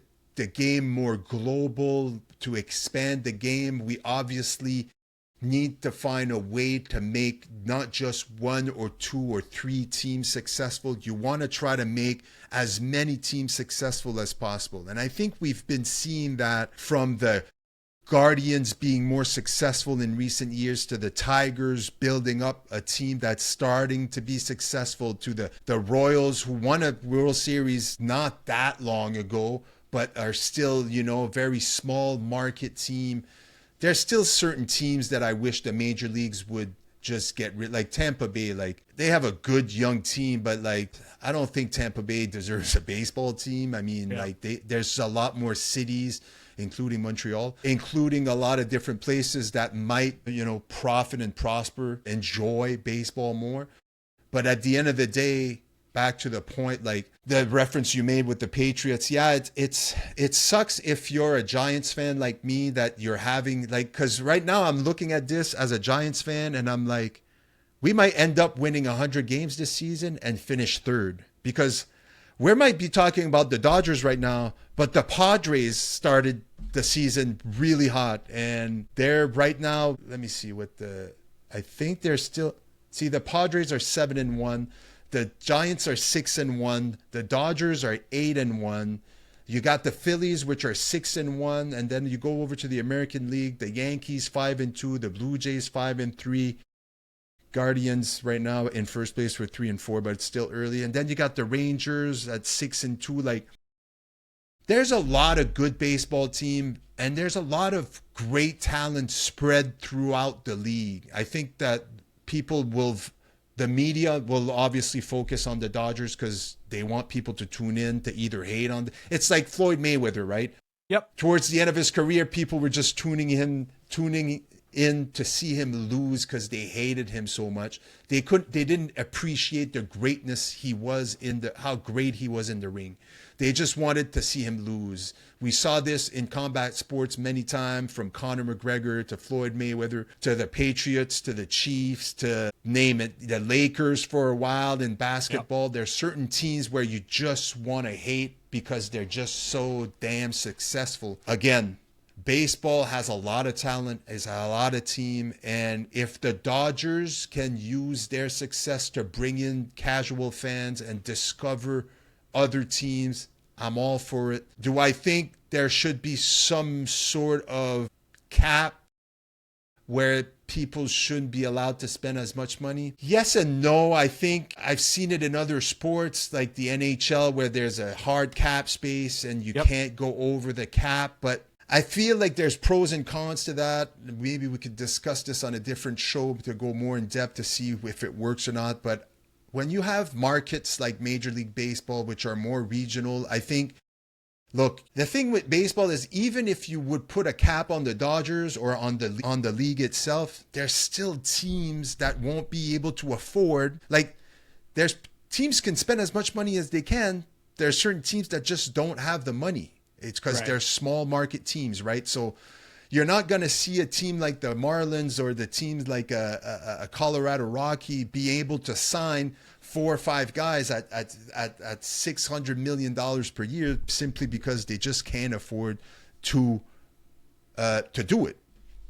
game more global, to expand the game, we obviously need to find a way to make not just one or two or three teams successful. You want to try to make as many teams successful as possible. And I think we've been seeing that from the Guardians being more successful in recent years to the Tigers building up a team that's starting to be successful, to the Royals, who won a World Series not that long ago, but are still, you know, a very small market team. There's still certain teams that I wish the major leagues would just get rid, like Tampa Bay. Like, they have a good young team, but like, I don't think Tampa Bay deserves a baseball team. I mean, like, there's a lot more cities, including Montreal, including a lot of different places that might, you know, profit and prosper, enjoy baseball more. But at the end of the day, back to the point, like the reference you made with the Patriots, yeah, it sucks if you're a Giants fan like me, that you're having, like, because right now I'm looking at this as a Giants fan and I'm like, we might end up winning 100 games this season and finish third, because we might be talking about the Dodgers right now, but the Padres started the season really hot, and they're right now, let me see what I think they're still See, the Padres are 7-1. The Giants are 6-1. The Dodgers are 8-1. You got the Phillies, which are 6-1, and then you go over to the American League. The Yankees 5-2, the Blue Jays 5-3, Guardians right now in first place for 3-4, but it's still early. And then you got the Rangers at 6-2. Like, there's a lot of good baseball team, and there's a lot of great talent spread throughout the league. I think that the media will obviously focus on the Dodgers because they want people to tune in to either hate on. It's like Floyd Mayweather, right? Yep. Towards the end of his career, people were just tuning in to see him lose because they hated him so much. They didn't appreciate the greatness he was how great he was in the ring. They just wanted to see him lose. We saw this in combat sports many times, from Conor McGregor to Floyd Mayweather to the Patriots to the Chiefs to name it, the Lakers for a while in basketball. Yep. There's certain teams where you just want to hate because they're just so damn successful. Again, baseball has a lot of talent, has a lot of team, and if the Dodgers can use their success to bring in casual fans and discover other teams, I'm all for it. Do I think there should be some sort of cap where people shouldn't be allowed to spend as much money? Yes and no. I think I've seen it in other sports like the NHL where there's a hard cap space and you can't go over the cap, but I feel like there's pros and cons to that. Maybe we could discuss this on a different show to go more in depth to see if it works or not. But when you have markets like Major League Baseball, which are more regional, I think, look, the thing with baseball is even if you would put a cap on the Dodgers or on the league itself, there's still teams that won't be able to afford. Like, there's teams can spend as much money as they can. There's certain teams that just don't have the money. It's because they're small market teams, right? So you're not going to see a team like the Marlins or the teams like a Colorado Rocky be able to sign 4 or 5 guys at $600 million per year simply because they just can't afford to do it.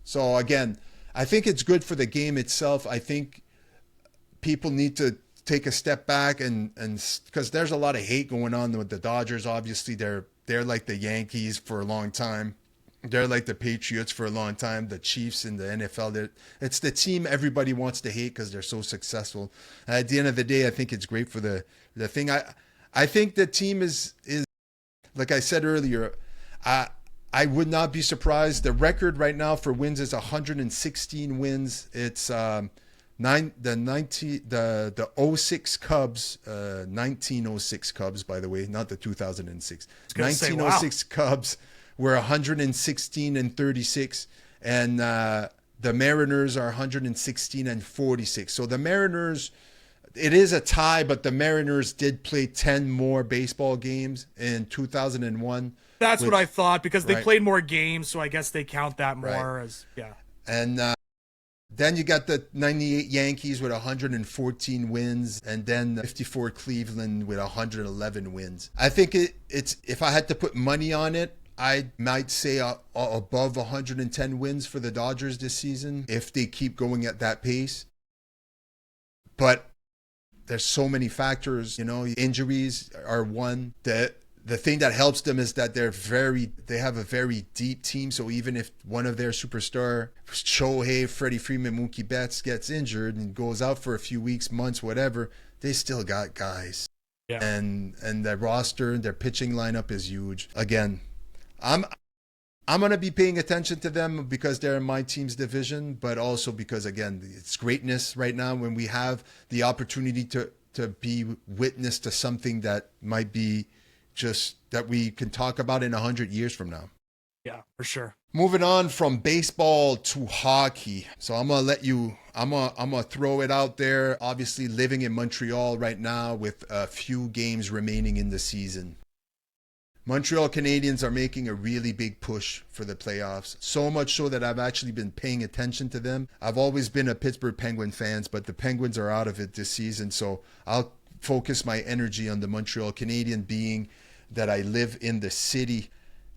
So again, I think it's good for the game itself. I think people need to take a step back and because there's a lot of hate going on with the Dodgers. Obviously, they're like the Yankees for a long time. They're like the Patriots for a long time, the Chiefs in the NFL. It's the team everybody wants to hate because they're so successful. At the end of the day, I think it's great for the thing. I think the team is like I said earlier, I would not be surprised. The record right now for wins is 116 wins. It's the 06 Cubs, 1906 Cubs, by the way, not the 2006. 1906 Cubs were 116-36, and the Mariners are 116-46. So the Mariners, it is a tie, but the Mariners did play 10 more baseball games in 2001. That's what I thought, because they played more games, so I guess they count that more as, And then you got the 98 Yankees with 114 wins, and then the 54 Cleveland with 111 wins. I think it's if I had to put money on it, I might say above 110 wins for the Dodgers this season if they keep going at that pace. But there's so many factors, injuries are one. The thing that helps them is that they have a very deep team. So even if one of their superstar, Shohei, Freddie Freeman, Mookie Betts, gets injured and goes out for a few weeks, months, whatever, they still got guys. Yeah. And their roster, their pitching lineup is huge. Again, I'm going to be paying attention to them because they're in my team's division, but also because, again, it's greatness right now when we have the opportunity to be witness to something that might be just that we can talk about in 100 years from now. Yeah, for sure. Moving on from baseball to hockey. So I'm going to throw it out there. Obviously living in Montreal right now with a few games remaining in the season. Montreal Canadiens are making a really big push for the playoffs. So much so that I've actually been paying attention to them. I've always been a Pittsburgh Penguin fan, but the Penguins are out of it this season. So I'll focus my energy on the Montreal Canadiens, being that I live in the city.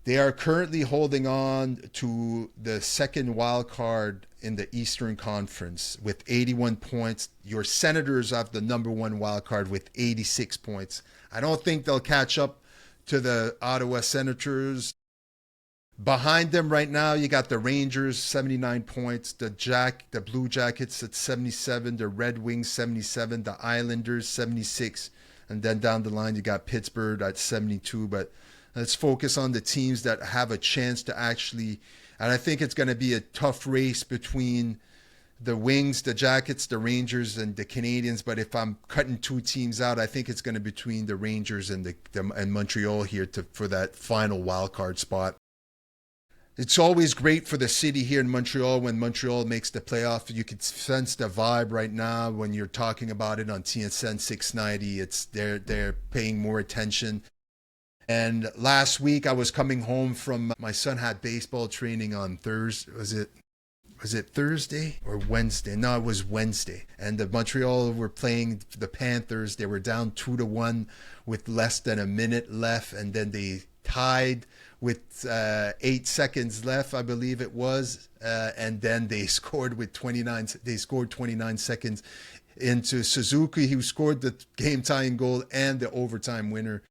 They are currently holding on to the second wild card in the Eastern Conference with 81 points. Your Senators have the number one wild card with 86 points. I don't think they'll catch up to the Ottawa Senators. Behind them right now, you got the Rangers, 79 points, the Blue Jackets at 77, the Red Wings, 77, the Islanders, 76, and then down the line, you got Pittsburgh at 72. But let's focus on the teams that have a chance to actually, and I think it's going to be a tough race between the Wings, the Jackets, the Rangers, and the Canadiens. But if I'm cutting two teams out, I think it's going to be between the Rangers and and Montreal here for that final wild card spot. It's always great for the city here in Montreal when Montreal makes the playoff. You can sense the vibe right now when you're talking about it on TSN 690. It's they're paying more attention. And last week I was coming home from my son had baseball training on Thursday. Was it Thursday or Wednesday? No, it was Wednesday. And the Montreal were playing the Panthers. They were down 2-1 with less than a minute left, and then they tied with 8 seconds left, I believe it was, and then they scored with 29. They scored 29 seconds into Suzuki, who scored the game-tying goal and the overtime winner.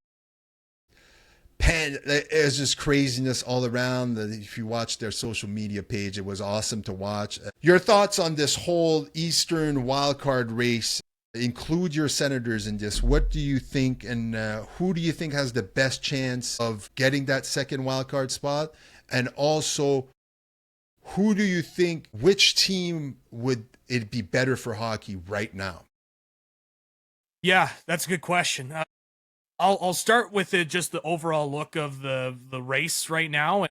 It was just craziness all around. If you watch their social media page, it was awesome to watch. Your thoughts on this whole Eastern wildcard race? Include your Senators in this. What do you think, and who do you think has the best chance of getting that second wildcard spot? And also, who do you think, which team would it be better for hockey right now? Yeah, that's a good question. I'll start with just the overall look of the race right now.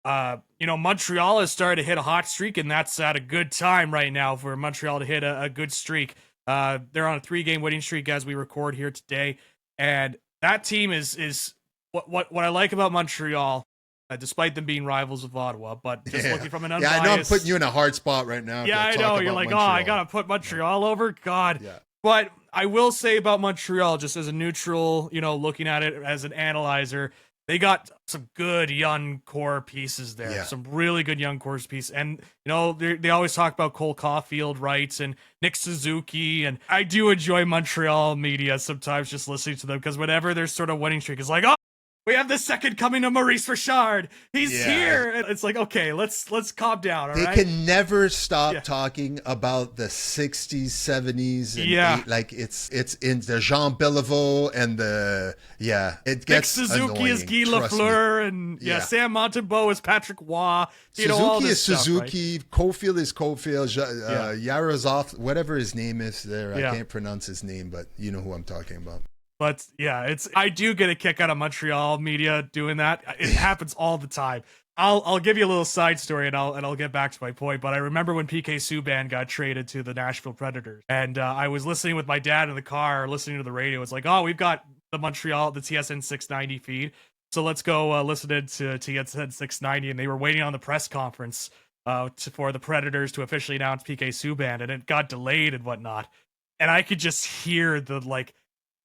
Montreal has started to hit a hot streak, and that's at a good time right now for Montreal to hit a good streak. They're on a 3-game winning streak as we record here today, and that team is what I like about Montreal, despite them being rivals of Ottawa. But just looking from an unbiased, I know I'm putting you in a hard spot right now. Yeah, I know you're like, Montreal. I gotta put Montreal over. God, yeah. But I will say about Montreal, just as a neutral, looking at it as an analyzer, they got some good young core pieces there. Yeah. Some really good young core pieces. And, they always talk about Cole Caulfield, right? And Nick Suzuki. And I do enjoy Montreal media sometimes just listening to them, because whenever there's sort of winning streak, it's like, oh, we have the second coming of Maurice Richard. He's here. And it's like, okay, let's calm down. All right. They can never stop talking about the 60s, 70s. And it's in the Jean Beliveau and it gets Nick Suzuki annoying, is Guy Lafleur, and Sam Montembeault is Patrick Waugh. Suzuki is Suzuki. Right? Caulfield is Caulfield. Yaroslav, whatever his name is there. I can't pronounce his name, but you know who I'm talking about. But I do get a kick out of Montreal media doing that. It happens all the time. I'll give you a little side story, and I'll get back to my point. But I remember when PK Subban got traded to the Nashville Predators, and I was listening with my dad in the car, listening to the radio. It's like, oh, we've got the TSN 690 feed, so let's go listen to TSN 690. And they were waiting on the press conference for the Predators to officially announce PK Subban, and it got delayed and whatnot. And I could just hear the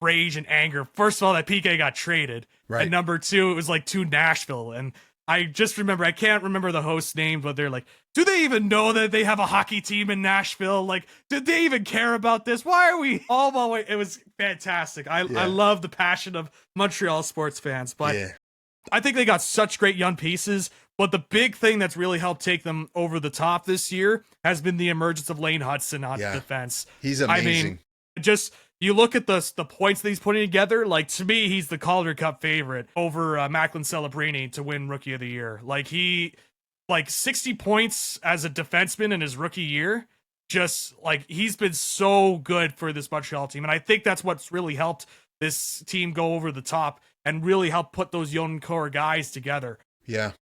rage and anger. First of all, that PK got traded. Right. And number two, it was to Nashville. And I just remember, I can't remember the host's name, but they're like, do they even know that they have a hockey team in Nashville? Did they even care about this? Why are we all the way? It was fantastic. I love the passion of Montreal sports fans, but I think they got such great young pieces. But the big thing that's really helped take them over the top this year has been the emergence of Lane Hudson on defense. He's amazing. I mean, you look at the points that he's putting together, to me, he's the Calder Cup favorite over Macklin Celebrini to win Rookie of the Year. 60 points as a defenseman in his rookie year. Just he's been so good for this Montreal team. And I think that's what's really helped this team go over the top and really help put those young core guys together. Yeah.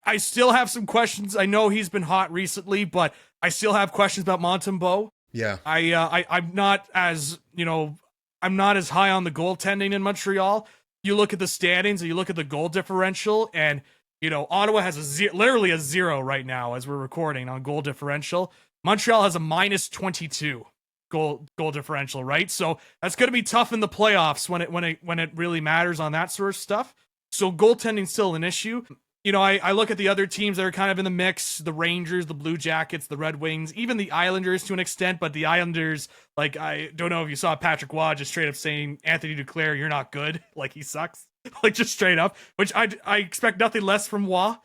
I still have some questions. I know he's been hot recently, but I still have questions about Montembeault. Yeah, I'm not as high on the goaltending in Montreal. You look at the standings and you look at the goal differential, and Ottawa has literally a 0 right now as we're recording on goal differential. Montreal has a -22 goal differential, right? So that's going to be tough in the playoffs when it really matters on that sort of stuff. So goaltending's still an issue. I look at the other teams that are kind of in the mix, the Rangers, the Blue Jackets, the Red Wings, even the Islanders to an extent, but the Islanders, like, I don't know if you saw Patrick Waugh just straight up saying, Anthony Duclair, you're not good. Like, he sucks. Like, just straight up, which I expect nothing less from Waugh,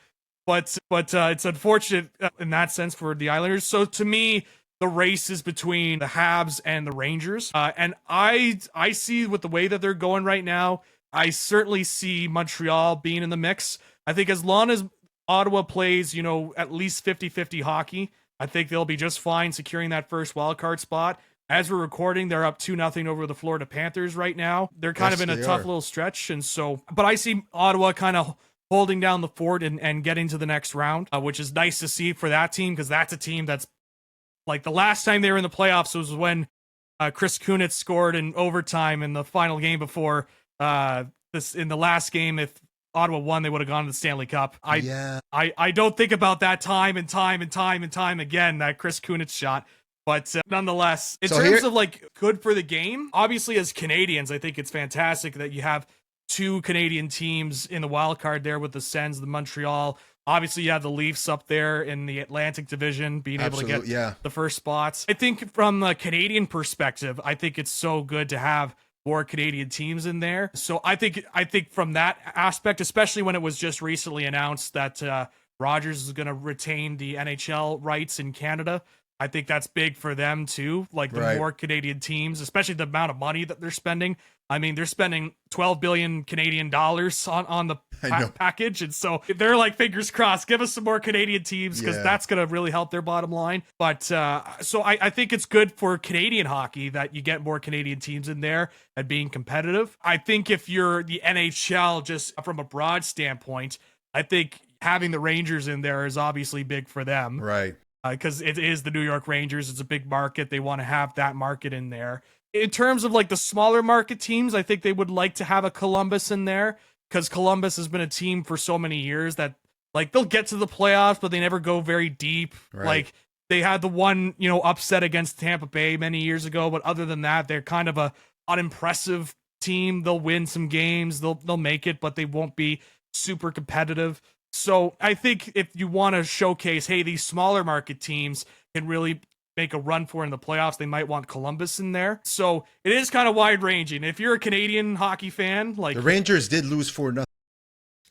but it's unfortunate in that sense for the Islanders. So to me, the race is between the Habs and the Rangers. And I see with the way that they're going right now, I certainly see Montreal being in the mix. I think as long as Ottawa plays, at least 50-50 hockey, I think they'll be just fine securing that first wildcard spot. As we're recording, they're up 2-0 over the Florida Panthers right now. They're kind of in a tough little stretch. And so, but I see Ottawa kind of holding down the fort and getting to the next round, which is nice to see for that team, because that's a team that's like the last time they were in the playoffs was when Chris Kunitz scored in overtime in the final game before this. In the last game, if Ottawa won, they would have gone to the Stanley Cup. I don't think about that time and time again, that Chris Kunitz shot. But nonetheless, in terms of like good for the game, obviously as Canadians, I think it's fantastic that you have two Canadian teams in the wild card there with the Sens, the Montreal. Obviously, you have the Leafs up there in the Atlantic Division being able to get the first spots. I think from the Canadian perspective, I think it's so good to have more Canadian teams in there. So I think from that aspect, especially when it was just recently announced that Rogers is going to retain the NHL rights in Canada, I think that's big for them too. Like the more Canadian teams, especially the amount of money that they're spending. I mean, they're spending 12 billion Canadian dollars on the package. And so they're like, fingers crossed, give us some more Canadian teams, because that's going to really help their bottom line. But so I think it's good for Canadian hockey that you get more Canadian teams in there and being competitive. I think if you're the NHL, just from a broad standpoint, I think having the Rangers in there is obviously big for them. Right. Because it is the New York Rangers. It's a big market. They want to have that market in there. In terms of like the smaller market teams, I think they would like to have a Columbus in there, because Columbus has been a team for so many years that like they'll get to the playoffs, but they never go very deep. Right. Like they had the one, upset against Tampa Bay many years ago, but other than that, they're kind of a unimpressive team. They'll win some games, they'll make it, but they won't be super competitive. So I think if you want to showcase, hey, these smaller market teams can really make a run for in the playoffs, they might want Columbus in there. So it is kind of wide ranging. If you're a Canadian hockey fan, like the Rangers did lose 4-0.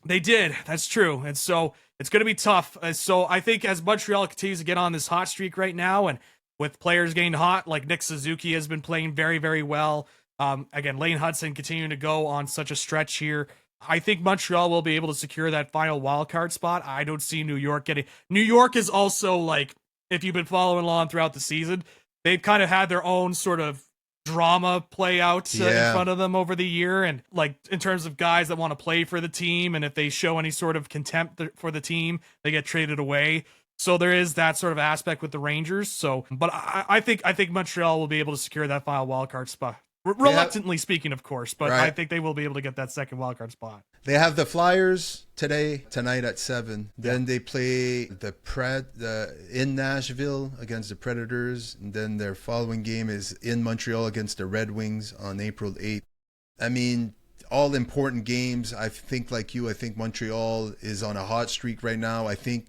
They did. That's true. And so it's going to be tough. So I think as Montreal continues to get on this hot streak right now, and with players getting hot, like Nick Suzuki has been playing very, very well. Again, Lane Hudson continuing to go on such a stretch here. I think Montreal will be able to secure that final wildcard spot. I don't see New York getting. New York is also like, if you've been following along throughout the season, they've kind of had their own sort of drama play out in front of them over the year. And like in terms of guys that want to play for the team, and if they show any sort of contempt for the team, they get traded away. So there is that sort of aspect with the Rangers. So, but I think Montreal will be able to secure that final wildcard spot. Reluctantly speaking, of course, but I think they will be able to get that second wildcard spot. They have the Flyers tonight at 7. Then they play in Nashville against the Predators. And then their following game is in Montreal against the Red Wings on April 8th. I mean, all important games. I think like you, I think Montreal is on a hot streak right now. I think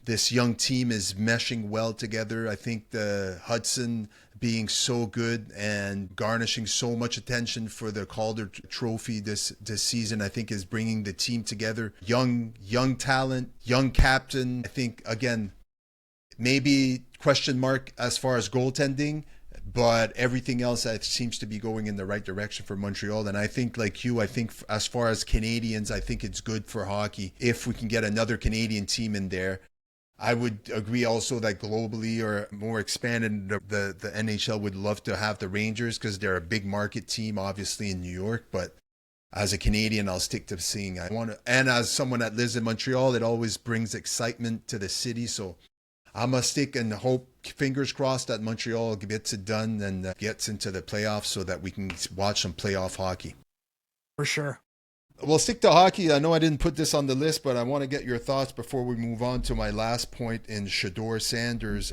this young team is meshing well together. I think the Hudson being so good and garnishing so much attention for the Calder Trophy this season, I think is bringing the team together. Young talent, young captain. I think, again, maybe question mark as far as goaltending, but everything else seems to be going in the right direction for Montreal. And I think like you, I think as far as Canadians, I think it's good for hockey if we can get another Canadian team in there. I would agree also that globally or more expanded, the NHL would love to have the Rangers because they're a big market team, obviously in New York. But as a Canadian, I'll stick to seeing. And as someone that lives in Montreal, it always brings excitement to the city. So I'm gonna stick and hope, fingers crossed, that Montreal gets it done and gets into the playoffs so that we can watch some playoff hockey. For sure. We'll stick to hockey. I know I didn't put this on the list, but I want to get your thoughts before we move on to my last point in Shedeur Sanders.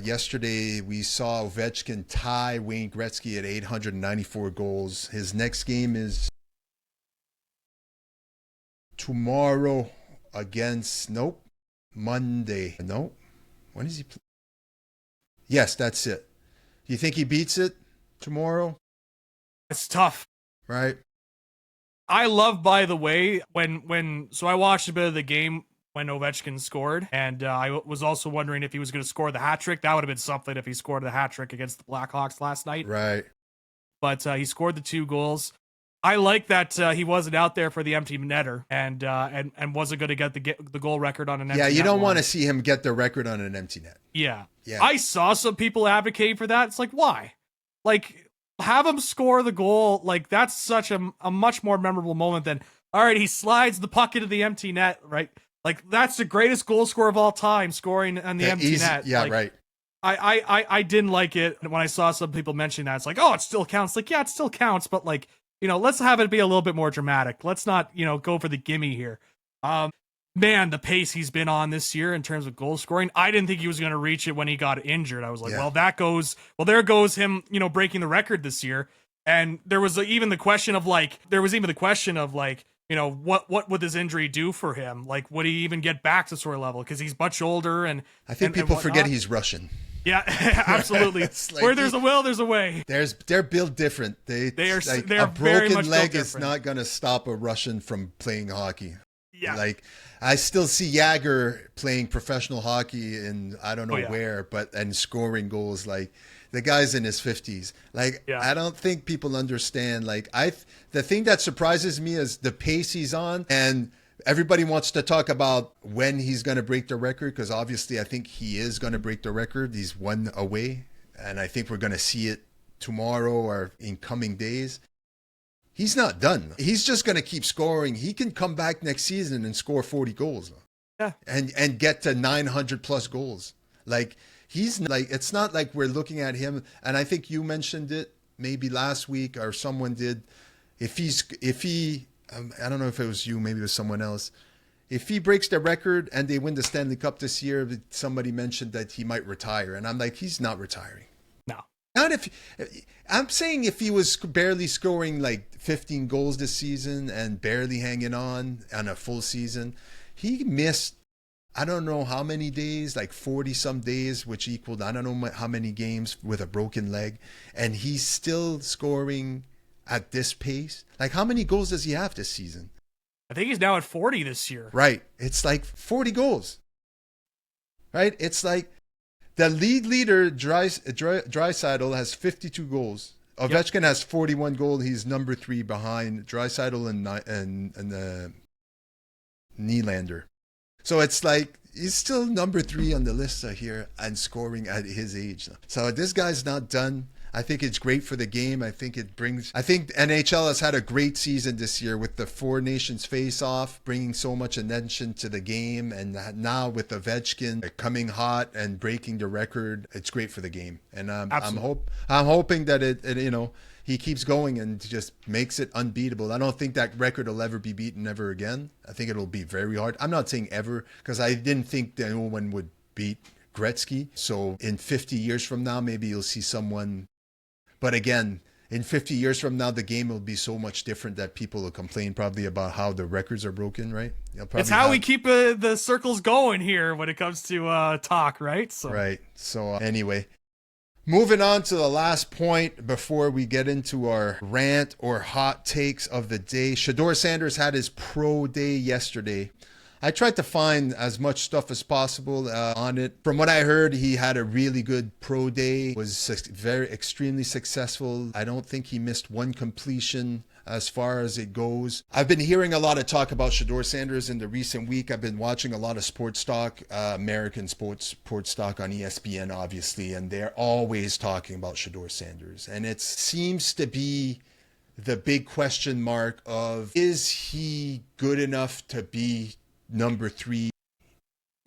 Yesterday, we saw Ovechkin tie Wayne Gretzky at 894 goals. His next game is tomorrow against, nope, Monday. No. When is he play? Yes, that's it. Do you think he beats it tomorrow? It's tough. Right. I love, by the way, so I watched a bit of the game when Ovechkin scored, and I was also wondering if he was going to score the hat trick. That would have been something if he scored the hat trick against the Blackhawks last night. Right. But he scored the 2 goals. I like that he wasn't out there for the empty netter and wasn't going to get the goal record on an empty net. Yeah, you don't want to see him get the record on an empty net. Yeah. I saw some people advocate for that. It's like, why? Like, have him score the goal. Like, that's such a much more memorable moment than, all right, he slides the puck into the empty net, right? Like, that's the greatest goal scorer of all time, scoring on the empty net. Yeah, like, right. I didn't like it when I saw some people mention that. It's like, oh, it still counts. Like, yeah, it still counts, but like, let's have it be a little bit more dramatic. Let's not, go for the gimme here. Man, the pace he's been on this year in terms of goal scoring, I didn't think he was going to reach it when he got injured. I was like, there goes him, breaking the record this year. And there was even the question of like, what would this injury do for him? Like, would he even get back to sort of level? Because he's much older, and I think people forget he's Russian. Yeah, absolutely. Like where there's a will, there's a way. They're built different. They're a broken leg is not going to stop a Russian from playing hockey. Yeah. Like, I still see Jagger playing professional hockey in I don't know where, and scoring goals. Like, the guy's in his 50s. Like, I don't think people understand. Like, the thing that surprises me is the pace he's on, and everybody wants to talk about when he's going to break the record, because obviously I think he is going to break the record. He's one away, and I think we're going to see it tomorrow or in coming days. He's not done. He's just going to keep scoring. He can come back next season and score 40 goals. Yeah. And get to 900 plus goals. Like, it's not like we're looking at him. And I think you mentioned it maybe last week or someone did. If he, I don't know if it was you, maybe it was someone else. If he breaks the record and they win the Stanley Cup this year, somebody mentioned that he might retire. And I'm like, he's not retiring. No. Not if I'm saying if he was barely scoring like 15 goals this season and barely hanging on a full season, he missed, I don't know how many days, like 40 some days, which equaled, I don't know how many games with a broken leg. And he's still scoring at this pace. Like, how many goals does he have this season? I think he's now at 40 this year. Right. It's like 40 goals. Right. It's like, the league leader, Draisaitl, has 52 goals. Ovechkin has 41 goals. He's number 3 behind Draisaitl and Nylander. So it's like he's still number 3 on the list here and scoring at his age. So this guy's not done. I think it's great for the game. I think NHL has had a great season this year with the Four Nations face-off, bringing so much attention to the game. And now with Ovechkin coming hot and breaking the record, it's great for the game. And I'm hoping that he keeps going and just makes it unbeatable. I don't think that record will ever be beaten ever again. I think it'll be very hard. I'm not saying ever, because I didn't think that no one would beat Gretzky. So in 50 years from now, maybe you'll see someone. But again, in 50 years from now, the game will be so much different that people will complain probably about how the records are broken, right? It's how we keep the circles going here when it comes to talk, right? So. Right. So anyway, moving on to the last point before we get into our rant or hot takes of the day. Shedeur Sanders had his pro day yesterday. I tried to find as much stuff as possible on it. From what I heard, he had a really good pro day, was extremely successful. I don't think he missed one completion as far as it goes. I've been hearing a lot of talk about Shedeur Sanders in the recent week. I've been watching a lot of sports talk, American sports talk on ESPN, obviously, and they're always talking about Shedeur Sanders. And it seems to be the big question mark of, is he good enough to be number 3,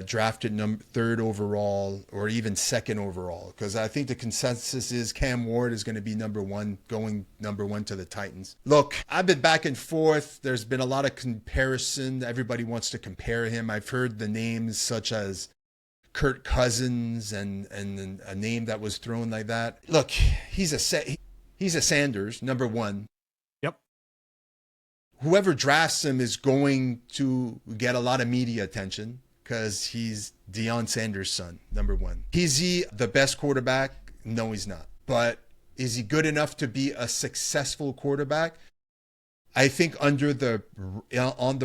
drafted third overall, or even second overall? Because I think the consensus is Cam Ward is going to be number 1, going number 1 to the Titans. Look, I've been back and forth. There's been a lot of comparison. Everybody wants to compare him. I've heard the names such as Kirk Cousins and a name that was thrown like that. Look, he's a Sanders, number 1. Yep. whoever drafts him is going to get a lot of media attention because he's Deion Sanders' son, number one. Is he the best quarterback? No, he's not. But is he good enough to be a successful quarterback? I think on the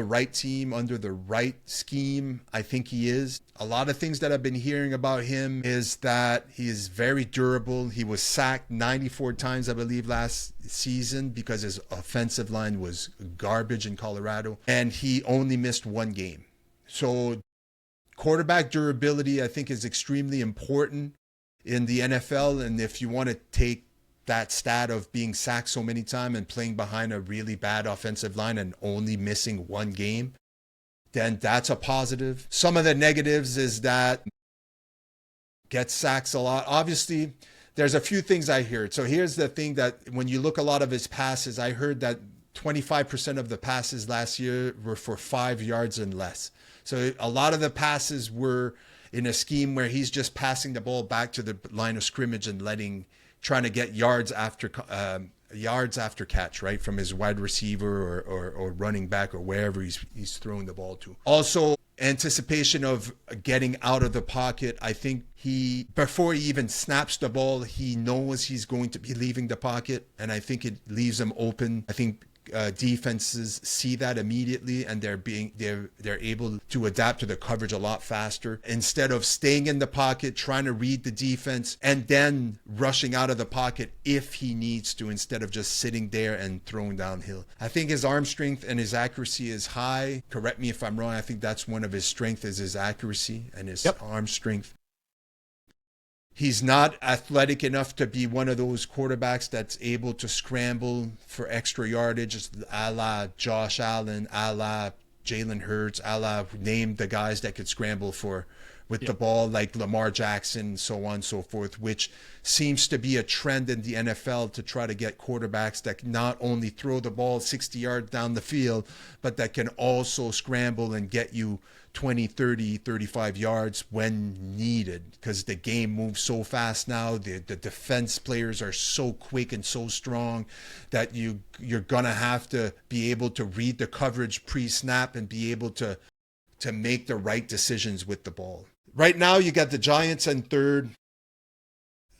right team, under the right scheme, I think he is. A lot of things that I've been hearing about him is that he is very durable. He was sacked 94 times, I believe, last season because his offensive line was garbage in Colorado, and he only missed one game. So quarterback durability, I think, is extremely important in the NFL, and if you want to take that stat of being sacked so many times and playing behind a really bad offensive line and only missing one game, then that's a positive. Some of the negatives is that gets sacks a lot. Obviously, there's a few things I heard. So here's the thing, that when you look a lot of his passes, I heard that 25% of the passes last year were for 5 yards and less. So a lot of the passes were in a scheme where he's just passing the ball back to the line of scrimmage and trying to get yards after catch, right, from his wide receiver or running back or wherever he's throwing the ball to. Also, anticipation of getting out of the pocket. I think before he even snaps the ball, he knows he's going to be leaving the pocket, and I think it leaves him open. I think defenses see that immediately, and they're able to adapt to the coverage a lot faster instead of staying in the pocket, trying to read the defense, and then rushing out of the pocket if he needs to, instead of just sitting there and throwing downhill. I think his arm strength and his accuracy is high. Correct me if I'm wrong. I think that's one of his strengths, is his accuracy and his arm strength. He's not athletic enough to be one of those quarterbacks that's able to scramble for extra yardage, a la Josh Allen, a la Jalen Hurts, a la name the guys that could scramble with the ball, like Lamar Jackson, so on and so forth, which seems to be a trend in the NFL to try to get quarterbacks that not only throw the ball 60 yards down the field, but that can also scramble and get you 20, 30, 35 yards when needed, because the game moves so fast now. The defense players are so quick and so strong that you're going to have to be able to read the coverage pre-snap and be able to make the right decisions with the ball. Right now, you got the Giants in third.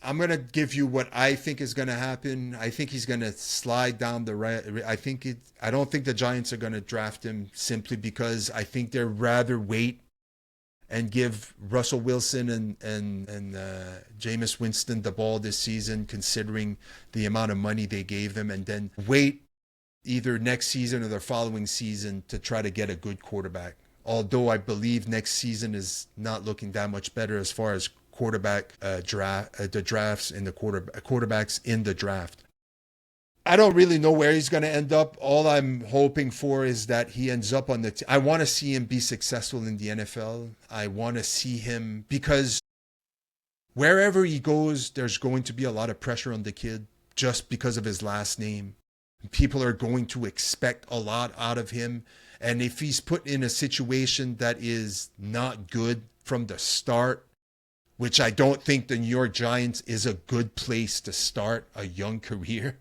I'm going to give you what I think is going to happen. I think he's going to slide down the right. I don't think the Giants are going to draft him, simply because I think they'd rather wait and give Russell Wilson and Jameis Winston the ball this season, considering the amount of money they gave them, and then wait either next season or the following season to try to get a good quarterback. Although I believe next season is not looking that much better as far as quarterback the drafts and the quarterbacks in the draft. I don't really know where he's going to end up. All I'm hoping for is that he ends up on the I want to see him be successful in the NFL. I want to see him, because wherever he goes, there's going to be a lot of pressure on the kid just because of his last name. People are going to expect a lot out of him. And if he's put in a situation that is not good from the start, which I don't think the New York Giants is a good place to start a young career,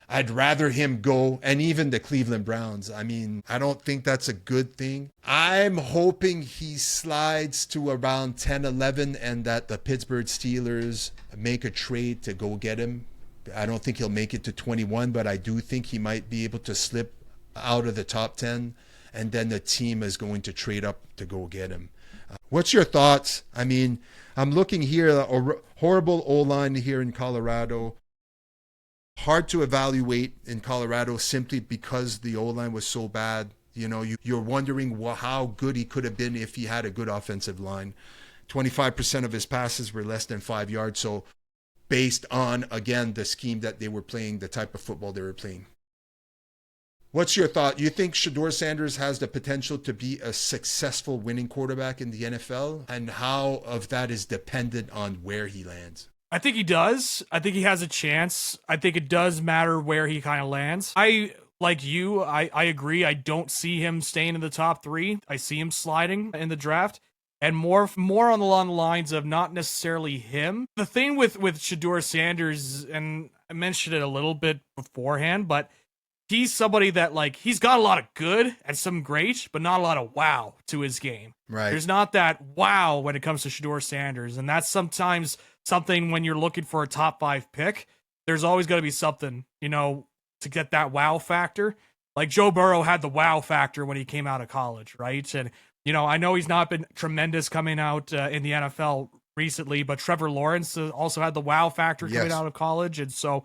I'd rather him go, and even the Cleveland Browns. I mean, I don't think that's a good thing. I'm hoping he slides to around 10, 11, and that the Pittsburgh Steelers make a trade to go get him. I don't think he'll make it to 21, but I do think he might be able to slip out of the top 10, and then the team is going to trade up to go get him. What's your thoughts? I mean, I'm looking here, a horrible O-line here in Colorado. Hard to evaluate in Colorado simply because the O-line was so bad. You know, you're wondering how good he could have been if he had a good offensive line. 25% of his passes were less than 5 yards. So based on, again, the scheme that they were playing, the type of football they were playing. What's your thought? You think Shedeur Sanders has the potential to be a successful winning quarterback in the NFL? And how of that is dependent on where he lands? I think he does. I think he has a chance. I think it does matter where he kind of lands. Like you, I agree. I don't see him staying in the top 3. I see him sliding in the draft. And more along the lines of not necessarily him. The thing with Shedeur Sanders, and I mentioned it a little bit beforehand, but he's somebody that, like, he's got a lot of good and some great, but not a lot of wow to his game. Right. There's not that wow when it comes to Shedeur Sanders, and that's sometimes something when you're looking for a top 5 pick. There's always going to be something, to get that wow factor. Like Joe Burrow had the wow factor when he came out of college, right? And, I know he's not been tremendous coming out in the NFL recently, but Trevor Lawrence also had the wow factor coming out of college. And so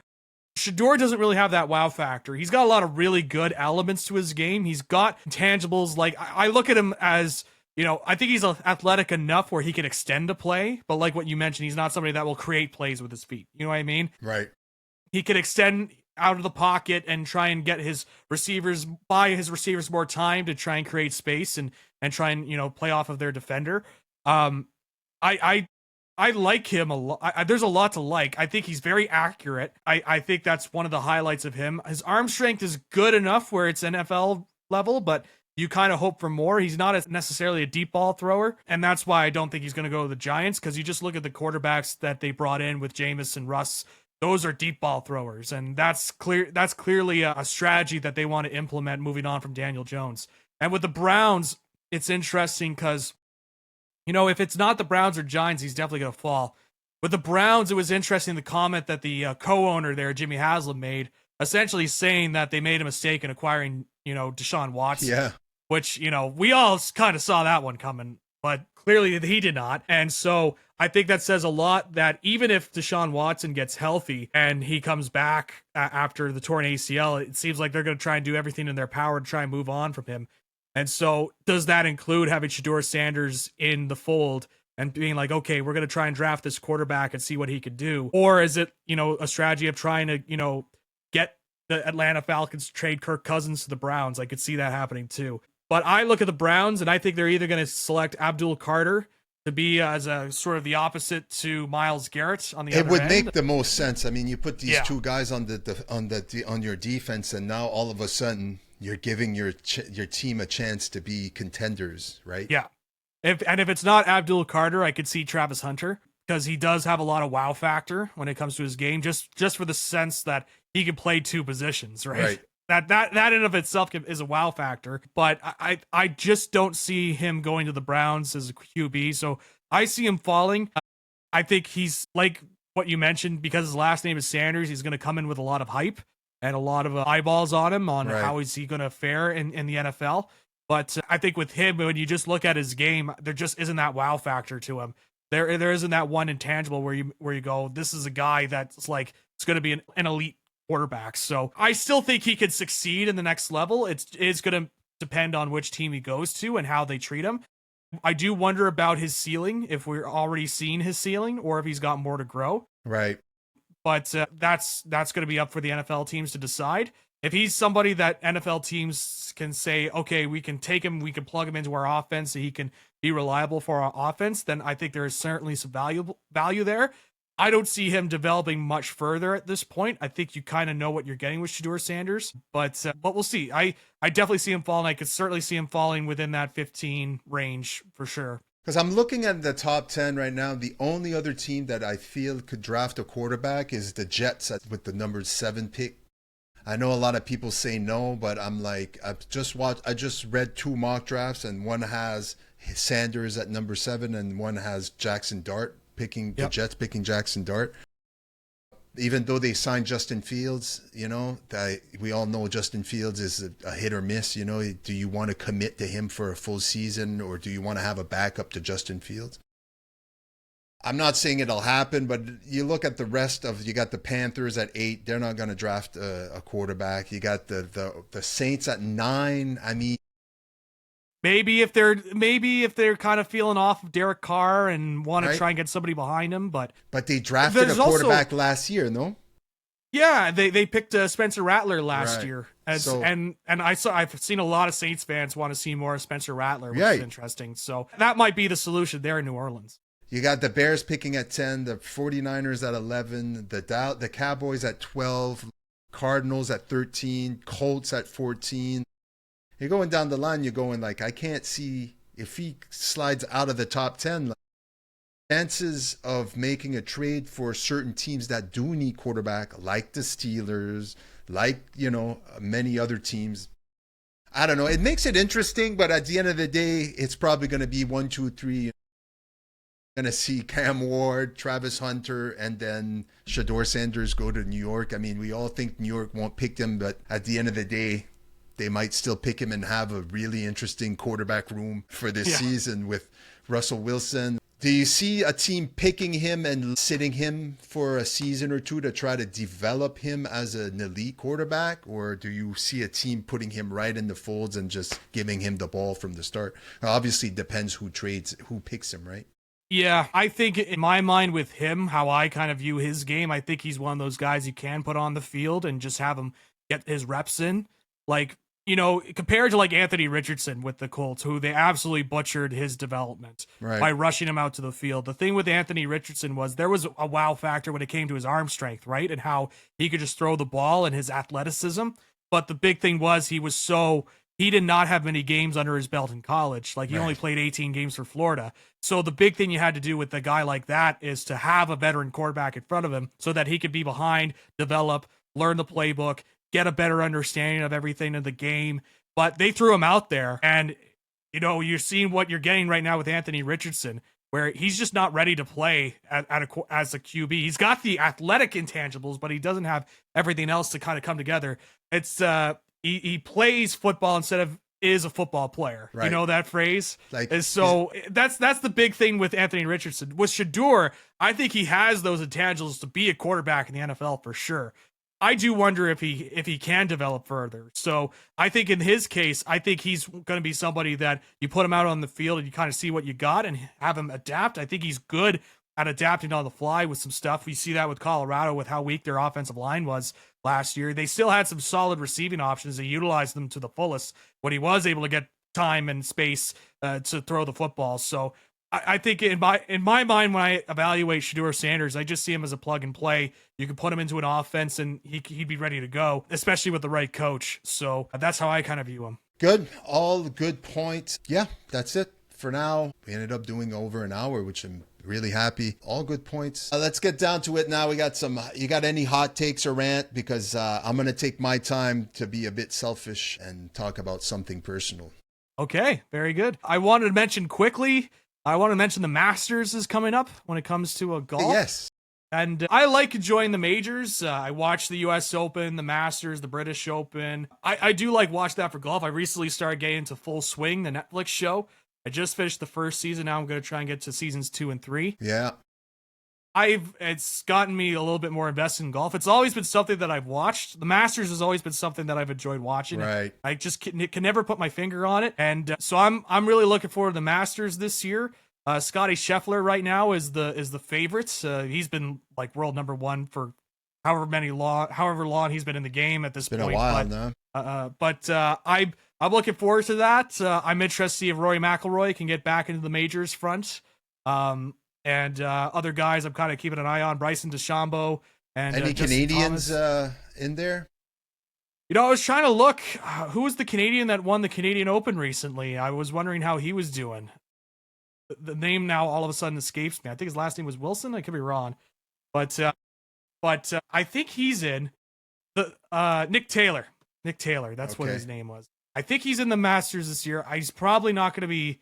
Shedeur doesn't really have that wow factor. He's got a lot of really good elements to his game. He's got intangibles. Like, I look at him as, I think he's athletic enough where he can extend a play, but like what you mentioned, he's not somebody that will create plays with his feet. You know what I mean? Right. He can extend out of the pocket and try and get buy his receivers more time to try and create space and try and, play off of their defender. I like him a lot. There's a lot to like. I think he's very accurate. I think that's one of the highlights of him. His arm strength is good enough where it's NFL level, but you kind of hope for more. He's not necessarily a deep ball thrower, and that's why I don't think he's going to go to the Giants, because you just look at the quarterbacks that they brought in with Jameis and Russ. Those are deep ball throwers, and that's clearly a strategy that they want to implement moving on from Daniel Jones. And with the Browns, it's interesting because, if it's not the Browns or Giants, he's definitely going to fall. With the Browns, it was interesting the comment that the co-owner there, Jimmy Haslam, made, essentially saying that they made a mistake in acquiring, Deshaun Watson. Yeah. Which, we all kind of saw that one coming, but clearly he did not. And so I think that says a lot that even if Deshaun Watson gets healthy and he comes back after the torn ACL, it seems like they're going to try and do everything in their power to try and move on from him. And so does that include having Shedeur Sanders in the fold and being like, okay, we're going to try and draft this quarterback and see what he could do? Or is it, a strategy of trying to, get the Atlanta Falcons to trade Kirk Cousins to the Browns? I could see that happening too. But I look at the Browns and I think they're either going to select Abdul Carter to be as a sort of the opposite to Myles Garrett on the other end. It would make the most sense. I mean, you put these two guys on on your defense, and now all of a sudden you're giving your team a chance to be contenders, right? Yeah. If it's not Abdul Carter, I could see Travis Hunter, because he does have a lot of wow factor when it comes to his game, just for the sense that he can play two positions, right? That in of itself is a wow factor, but I just don't see him going to the Browns as a QB. So I see him falling. I think he's like what you mentioned, because his last name is Sanders. He's going to come in with a lot of hype and a lot of eyeballs on him on how is he going to fare in the NFL. But I think with him, when you just look at his game, there just isn't that wow factor to him. There isn't that one intangible where you go, this is a guy that's like, it's going to be an elite quarterback. So I still think he could succeed in the next level. It's going to depend on which team he goes to and how they treat him. I do wonder about his ceiling, if we're already seeing his ceiling or if he's got more to grow. Right. But that's going to be up for the NFL teams to decide. If he's somebody that NFL teams can say, okay, we can take him, we can plug him into our offense so he can be reliable for our offense, then I think there is certainly some value there. I don't see him developing much further at this point. I think you kind of know what you're getting with Shedeur Sanders, but we'll see. I definitely see him falling. I could certainly see him falling within that 15 range for sure. Because I'm looking at the top 10 right now. The only other team that I feel could draft a quarterback is the Jets with the number 7 pick. I know a lot of people say no, but I'm like, I just read 2 mock drafts, and one has Sanders at number 7 and one has Jackson Dart the Jets picking Jackson Dart. Even though they signed Justin Fields, we all know Justin Fields is a hit or miss. Do you want to commit to him for a full season, or do you want to have a backup to Justin Fields? I'm not saying it'll happen, but you look at the rest of, you got the Panthers at 8. They're not going to draft a quarterback. You got the Saints at 9. I mean, Maybe if they're kind of feeling off of Derek Carr and want to try and get somebody behind him, but they drafted a quarterback last year, no? Yeah, they picked Spencer Rattler last year, and I've seen a lot of Saints fans want to see more of Spencer Rattler, which is interesting. So that might be the solution there in New Orleans. You got the Bears picking at 10, the 49ers at 11, the Cowboys at 12, Cardinals at 13, Colts at 14. You're going down the line, you're going like, I can't see if he slides out of the top 10. Chances of making a trade for certain teams that do need quarterback, like the Steelers, like, you know, many other teams. I don't know. It makes it interesting, but at the end of the day, it's probably going to be 1, 2, 3. Going to see Cam Ward, Travis Hunter, and then Shedeur Sanders go to New York. I mean, we all think New York won't pick them, but at the end of the day, they might still pick him and have a really interesting quarterback room for this season with Russell Wilson. Do you see a team picking him and sitting him for a season or two to try to develop him as an elite quarterback? Or do you see a team putting him right in the folds and just giving him the ball from the start? Obviously, it depends who picks him, right? Yeah, I think in my mind with him, how I kind of view his game, I think he's one of those guys you can put on the field and just have him get his reps in. Like, you know, compared to like Anthony Richardson with the Colts, who they absolutely butchered his development by rushing him out to the field. The thing with Anthony Richardson was there was a wow factor when it came to his arm strength, right? And how he could just throw the ball and his athleticism. But the big thing was he did not have many games under his belt in college. Like he only played 18 games for Florida. So the big thing you had to do with a guy like that is to have a veteran quarterback in front of him so that he could be behind, develop, learn the playbook, get a better understanding of everything in the game. But they threw him out there, and you know, you're seeing what you're getting right now with Anthony Richardson, where he's just not ready to play as a QB. He's got the athletic intangibles, but he doesn't have everything else to kind of come together. It's he plays football instead of is a football player. Right. You know that phrase? Like, and so that's the big thing with Anthony Richardson. With Shedeur, I think he has those intangibles to be a quarterback in the NFL for sure. I do wonder if he can develop further. So I think in his case, I think he's going to be somebody that you put him out on the field and you kind of see what you got and have him adapt. I think he's good at adapting on the fly with some stuff. We see that with Colorado with how weak their offensive line was last year. They still had some solid receiving options. They utilized them to the fullest when he was able to get time and space to throw the football. So I think in my mind, when I evaluate Shedeur Sanders, I just see him as a plug and play. You can put him into an offense and he'd be ready to go, especially with the right coach. So that's how I kind of view him. Good. All good points. Yeah, that's it for now. We ended up doing over an hour, which I'm really happy. All good points. Let's get down to it now. You got any hot takes or rant? Because I'm going to take my time to be a bit selfish and talk about something personal. Okay, very good. I wanted to mention the Masters is coming up when it comes to golf. Yes. And I like enjoying the majors. I watch the U.S. Open, the Masters, the British Open. I do like watch that for golf. I recently started getting into Full Swing, the Netflix show. I just finished the first season. Now I'm going to try and get to seasons 2 and 3. Yeah. It's gotten me a little bit more invested in golf. It's always been something that I've watched. The Masters has always been something that I've enjoyed watching. Right. I just can never put my finger on it. And so I'm really looking forward to the Masters this year. Scotty Scheffler right now is the favorite. He's been like world number 1 for however long he's been in the game at this point. Been a while now. But I'm looking forward to that. I'm interested to see if Rory McIlroy can get back into the majors front. And other guys I'm kind of keeping an eye on, Bryson DeChambeau. And any Canadians in there? You know, I was trying to look. Who was the Canadian that won the Canadian Open recently? I was wondering how he was doing. The name now all of a sudden escapes me. I think his last name was Wilson. I could be wrong. But I think he's in the Nick Taylor. Nick Taylor, that's what his name was. I think he's in the Masters this year. He's probably not going to be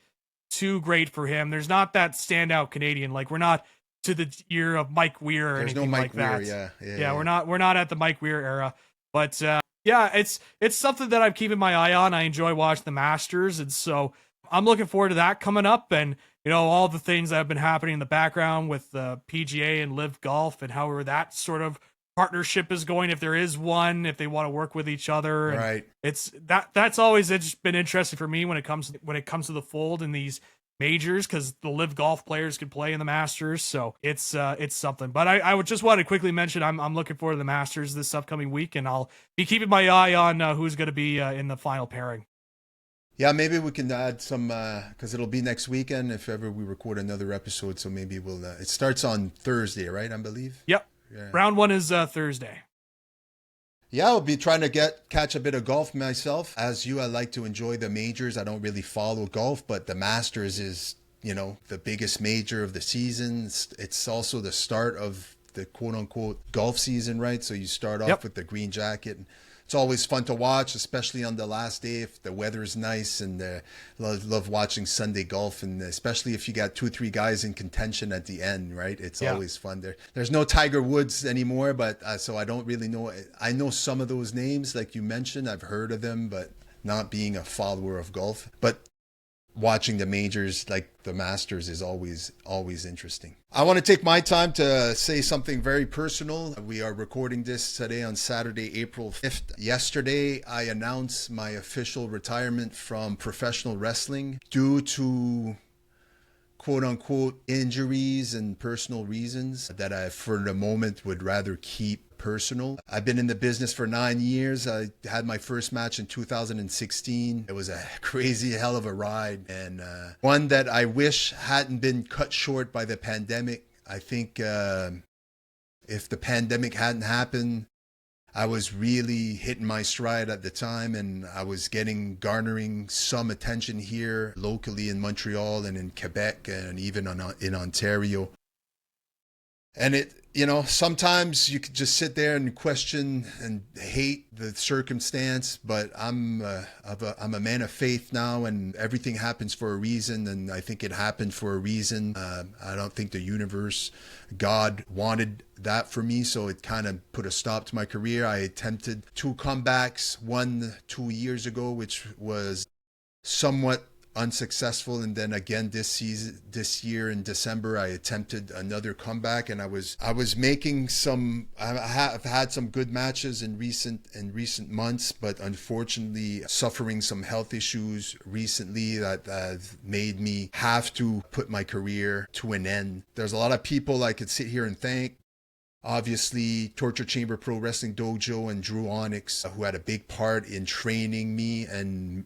too great for him. There's not that standout Canadian. Like, we're not to the year of Mike Weir or anything like that. Yeah, we're not at the Mike Weir era. But yeah, it's something that I'm keeping my eye on. I enjoy watching the Masters, and so I'm looking forward to that coming up. And you know, all the things that have been happening in the background with the PGA and Live Golf and however that sort of partnership is going, if there is one, if they want to work with each other. Right. It's that's always been interesting for me when it comes to the fold in these majors, because the Live Golf players can play in the Masters. So it's something. But I would just want to quickly mention I'm looking forward to the Masters this upcoming week, and I'll be keeping my eye on who's going to be in the final pairing. Yeah, maybe we can add some, because it'll be next weekend if ever we record another episode. So maybe we'll, it starts on Thursday, right? I believe. Yep. Yeah. Round 1 is Thursday. Yeah, I'll be trying to catch a bit of golf myself. As you, I like to enjoy the majors. I don't really follow golf, but the Masters is, you know, the biggest major of the season. It's also the start of the quote unquote golf season, right? So you start off Yep. with the green jacket. And it's always fun to watch, especially on the last day if the weather's nice. And love watching Sunday golf, and especially if you got 2 or 3 guys in contention at the end, right? It's Yeah. always fun there. There's no Tiger Woods anymore, but so I don't really know. I know some of those names, like you mentioned. I've heard of them, but not being a follower of golf. But watching the majors like the Masters is always interesting. I want to take my time to say something very personal. We are recording this today on Saturday, April 5th. Yesterday, I announced my official retirement from professional wrestling due to quote unquote injuries and personal reasons that I, for the moment, would rather keep personal. I've been in the business for 9 years. I had my first match in 2016. It was a crazy hell of a ride, and one that I wish hadn't been cut short by the pandemic. I think if the pandemic hadn't happened, I was really hitting my stride at the time, and I was garnering some attention here locally in Montreal and in Quebec and even in Ontario. And sometimes you could just sit there and question and hate the circumstance, but I'm a man of faith now, and everything happens for a reason, and I think it happened for a reason. I don't think the universe, God, wanted that for me, so it kind of put a stop to my career. I attempted 2 comebacks, one 2 years ago, which was somewhat unsuccessful, and then again this year in December I attempted another comeback, and I was making I've had some good matches in recent months, but unfortunately suffering some health issues recently that have made me have to put my career to an end. There's a lot of people I could sit here and thank. Obviously, Torture Chamber Pro Wrestling Dojo and Drew Onyx, who had a big part in training me and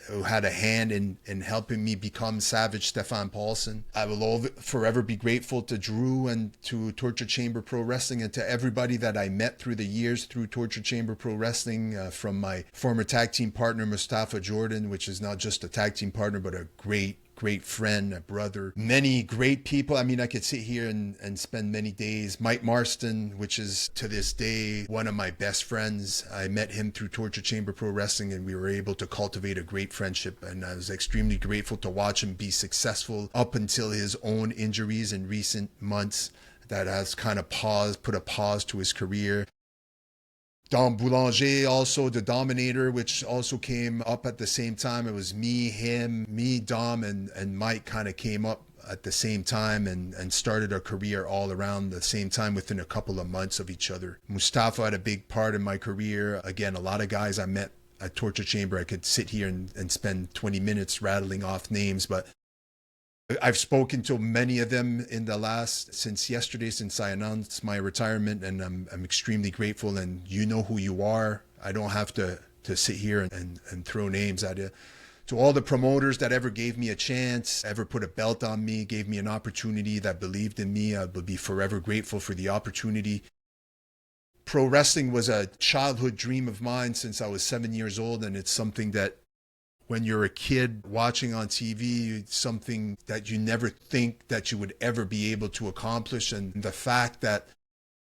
who had a hand in helping me become Savage Stephane Paulson. I will forever be grateful to Drew and to Torture Chamber Pro Wrestling and to everybody that I met through the years through Torture Chamber Pro Wrestling, from my former tag team partner Mustafa Jordan, which is not just a tag team partner but a great friend, a brother. Many great people. I mean, I could sit here and spend many days. Mike Marston, which is to this day one of my best friends. I met him through Torture Chamber Pro Wrestling, and we were able to cultivate a great friendship, and I was extremely grateful to watch him be successful up until his own injuries in recent months that has kind of put a pause to his career. Dom Boulanger, also the Dominator, which also came up at the same time. It was me, Dom, and Mike kind of came up at the same time and started our career all around the same time within a couple of months of each other. Mustafa had a big part in my career. Again, a lot of guys I met at Torture Chamber. I could sit here and spend 20 minutes rattling off names, but I've spoken to many of them since yesterday, since I announced my retirement, and I'm extremely grateful. And you know who you are. I don't have to sit here and throw names at you. To all the promoters that ever gave me a chance, ever put a belt on me, gave me an opportunity, that believed in me, I will be forever grateful for the opportunity. Pro wrestling was a childhood dream of mine since I was 7 years old, and it's something that when you're a kid watching on TV, it's something that you never think that you would ever be able to accomplish. And the fact that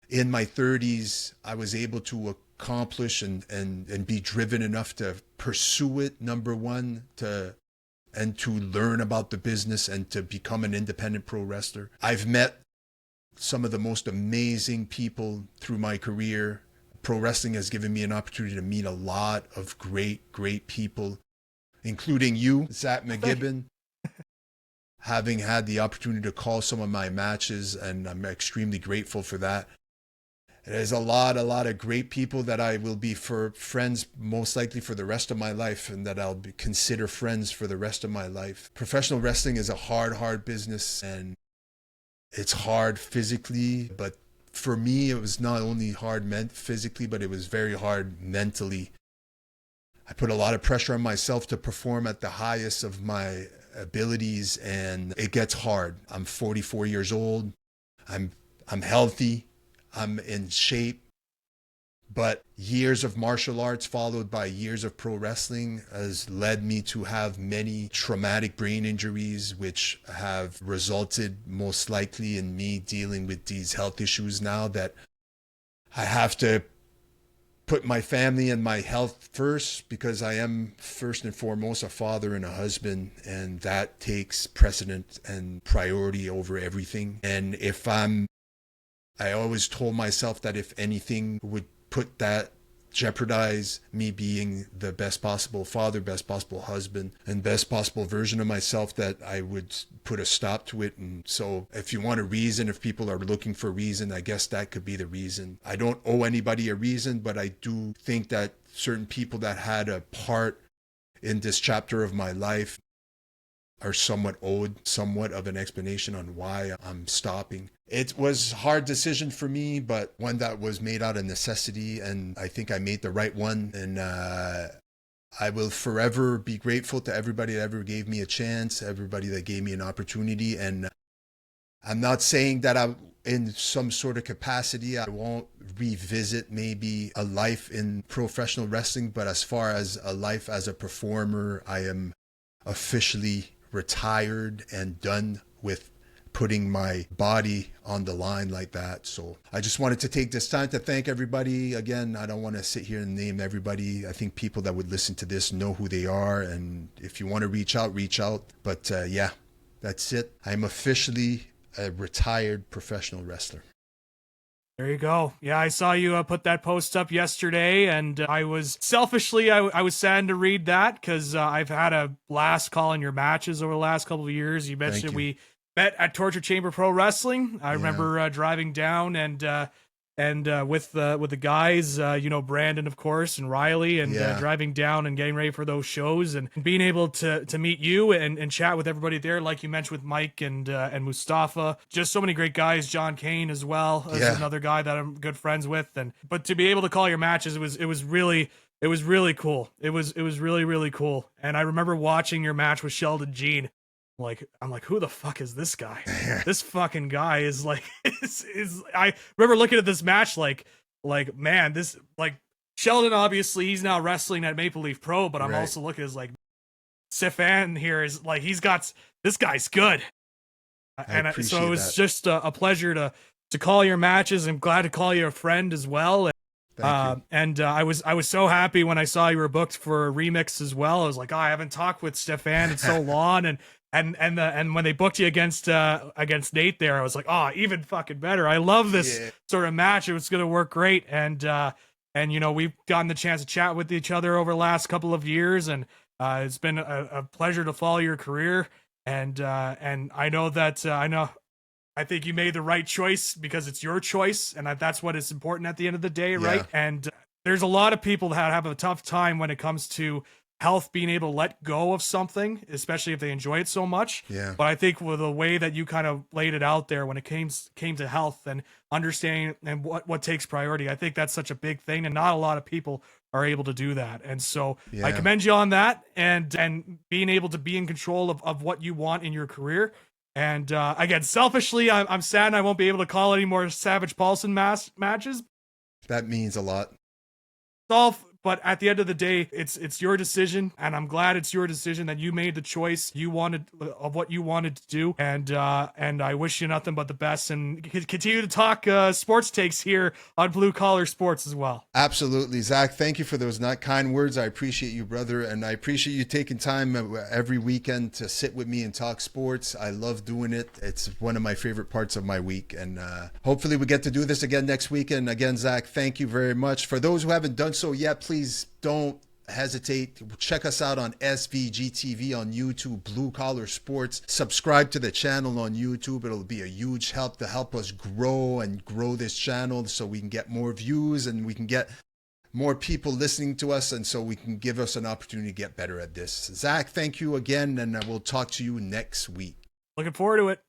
in my 30s, I was able to accomplish and be driven enough to pursue it, number one, and to learn about the business and to become an independent pro wrestler. I've met some of the most amazing people through my career. Pro wrestling has given me an opportunity to meet a lot of great people, including you, Zach McGibbon, having had the opportunity to call some of my matches, and I'm extremely grateful for that. There's a lot of great people that I will be friends most likely for the rest of my life, and that I'll consider friends for the rest of my life. Professional wrestling is a hard business, and it's hard physically, but for me, it was not only hard physically, but it was very hard mentally. I put a lot of pressure on myself to perform at the highest of my abilities, and it gets hard. I'm 44 years old. I'm healthy. I'm in shape. But years of martial arts followed by years of pro wrestling has led me to have many traumatic brain injuries, which have resulted most likely in me dealing with these health issues now, that I have to put my family and my health first, because I am first and foremost a father and a husband, and that takes precedent and priority over everything. And I always told myself that if anything would jeopardize me being the best possible father, best possible husband, and best possible version of myself, that I would put a stop to it. And so if you want a reason, if people are looking for a reason, I guess that could be the reason. I don't owe anybody a reason, but I do think that certain people that had a part in this chapter of my life are somewhat of an explanation on why I'm stopping. It was a hard decision for me, but one that was made out of necessity, and I think I made the right one. And I will forever be grateful to everybody that ever gave me a chance, everybody that gave me an opportunity. And I'm not saying that I'm in some sort of capacity, I won't revisit maybe a life in professional wrestling, but as far as a life as a performer, I am officially retired and done with putting my body on the line like that. So I just wanted to take this time to thank everybody. Again, I don't want to sit here and name everybody. I think people that would listen to this know who they are, and if you want to reach out, reach out. But yeah, that's it. I'm officially a retired professional wrestler. There you go. Yeah, I saw you put that post up yesterday, and I was selfishly, I was sad to read that, because I've had a blast calling your matches over the last couple of years. You mentioned we met at Torture Chamber Pro Wrestling. I remember driving down and with the guys, Brandon, of course, and Riley, and driving down and getting ready for those shows, and being able to meet you and chat with everybody there, like you mentioned with Mike and Mustafa. Just so many great guys. John Kane as well, is another guy that I'm good friends with. But to be able to call your matches, it was really cool. It was really, really cool. And I remember watching your match with Sheldon Jean. I'm like, who the fuck is this guy? This fucking guy is like, I remember looking at this match like, man, this, like, Sheldon, obviously, he's now wrestling at Maple Leaf Pro, but I'm also looking at like, Stephane here is like, this guy's good. So it was just a pleasure to call your matches. I'm glad to call you a friend as well. I was so happy when I saw you were booked for a remix as well. I was like, I haven't talked with Stephane in so long, and when they booked you against Nate there, I was like, even fucking better. I love this sort of match. It was going to work great. And we've gotten the chance to chat with each other over the last couple of years, and it's been a pleasure to follow your career. And I know that I think you made the right choice, because it's your choice, and that's what is important at the end of the day, right? And there's a lot of people that have a tough time when it comes to health, being able to let go of something, especially if they enjoy it so much. But I think with the way that you kind of laid it out there when it came to health and understanding and what takes priority, I think that's such a big thing, and not a lot of people are able to do that. And so I commend you on that, and being able to be in control of what you want in your career. And again, selfishly, I'm sad I won't be able to call any more Savage Paulson matches. That means a lot. But at the end of the day, it's your decision, and I'm glad it's your decision that you made the choice of what you wanted to do, and I wish you nothing but the best, and continue to talk sports takes here on Blue Collar Sports as well. Absolutely, Zach. Thank you for those not kind words. I appreciate you, brother, and I appreciate you taking time every weekend to sit with me and talk sports. I love doing it. It's one of my favorite parts of my week, and hopefully we get to do this again next weekend. Again, Zach, thank you very much. For those who haven't done so yet, please don't hesitate. Check us out on SVGTV on YouTube, Blue Collar Sports. Subscribe to the channel on YouTube. It'll be a huge help to help us grow this channel, so we can get more views and we can get more people listening to us, and so we can give us an opportunity to get better at this. Zach, thank you again, and we'll talk to you next week. Looking forward to it.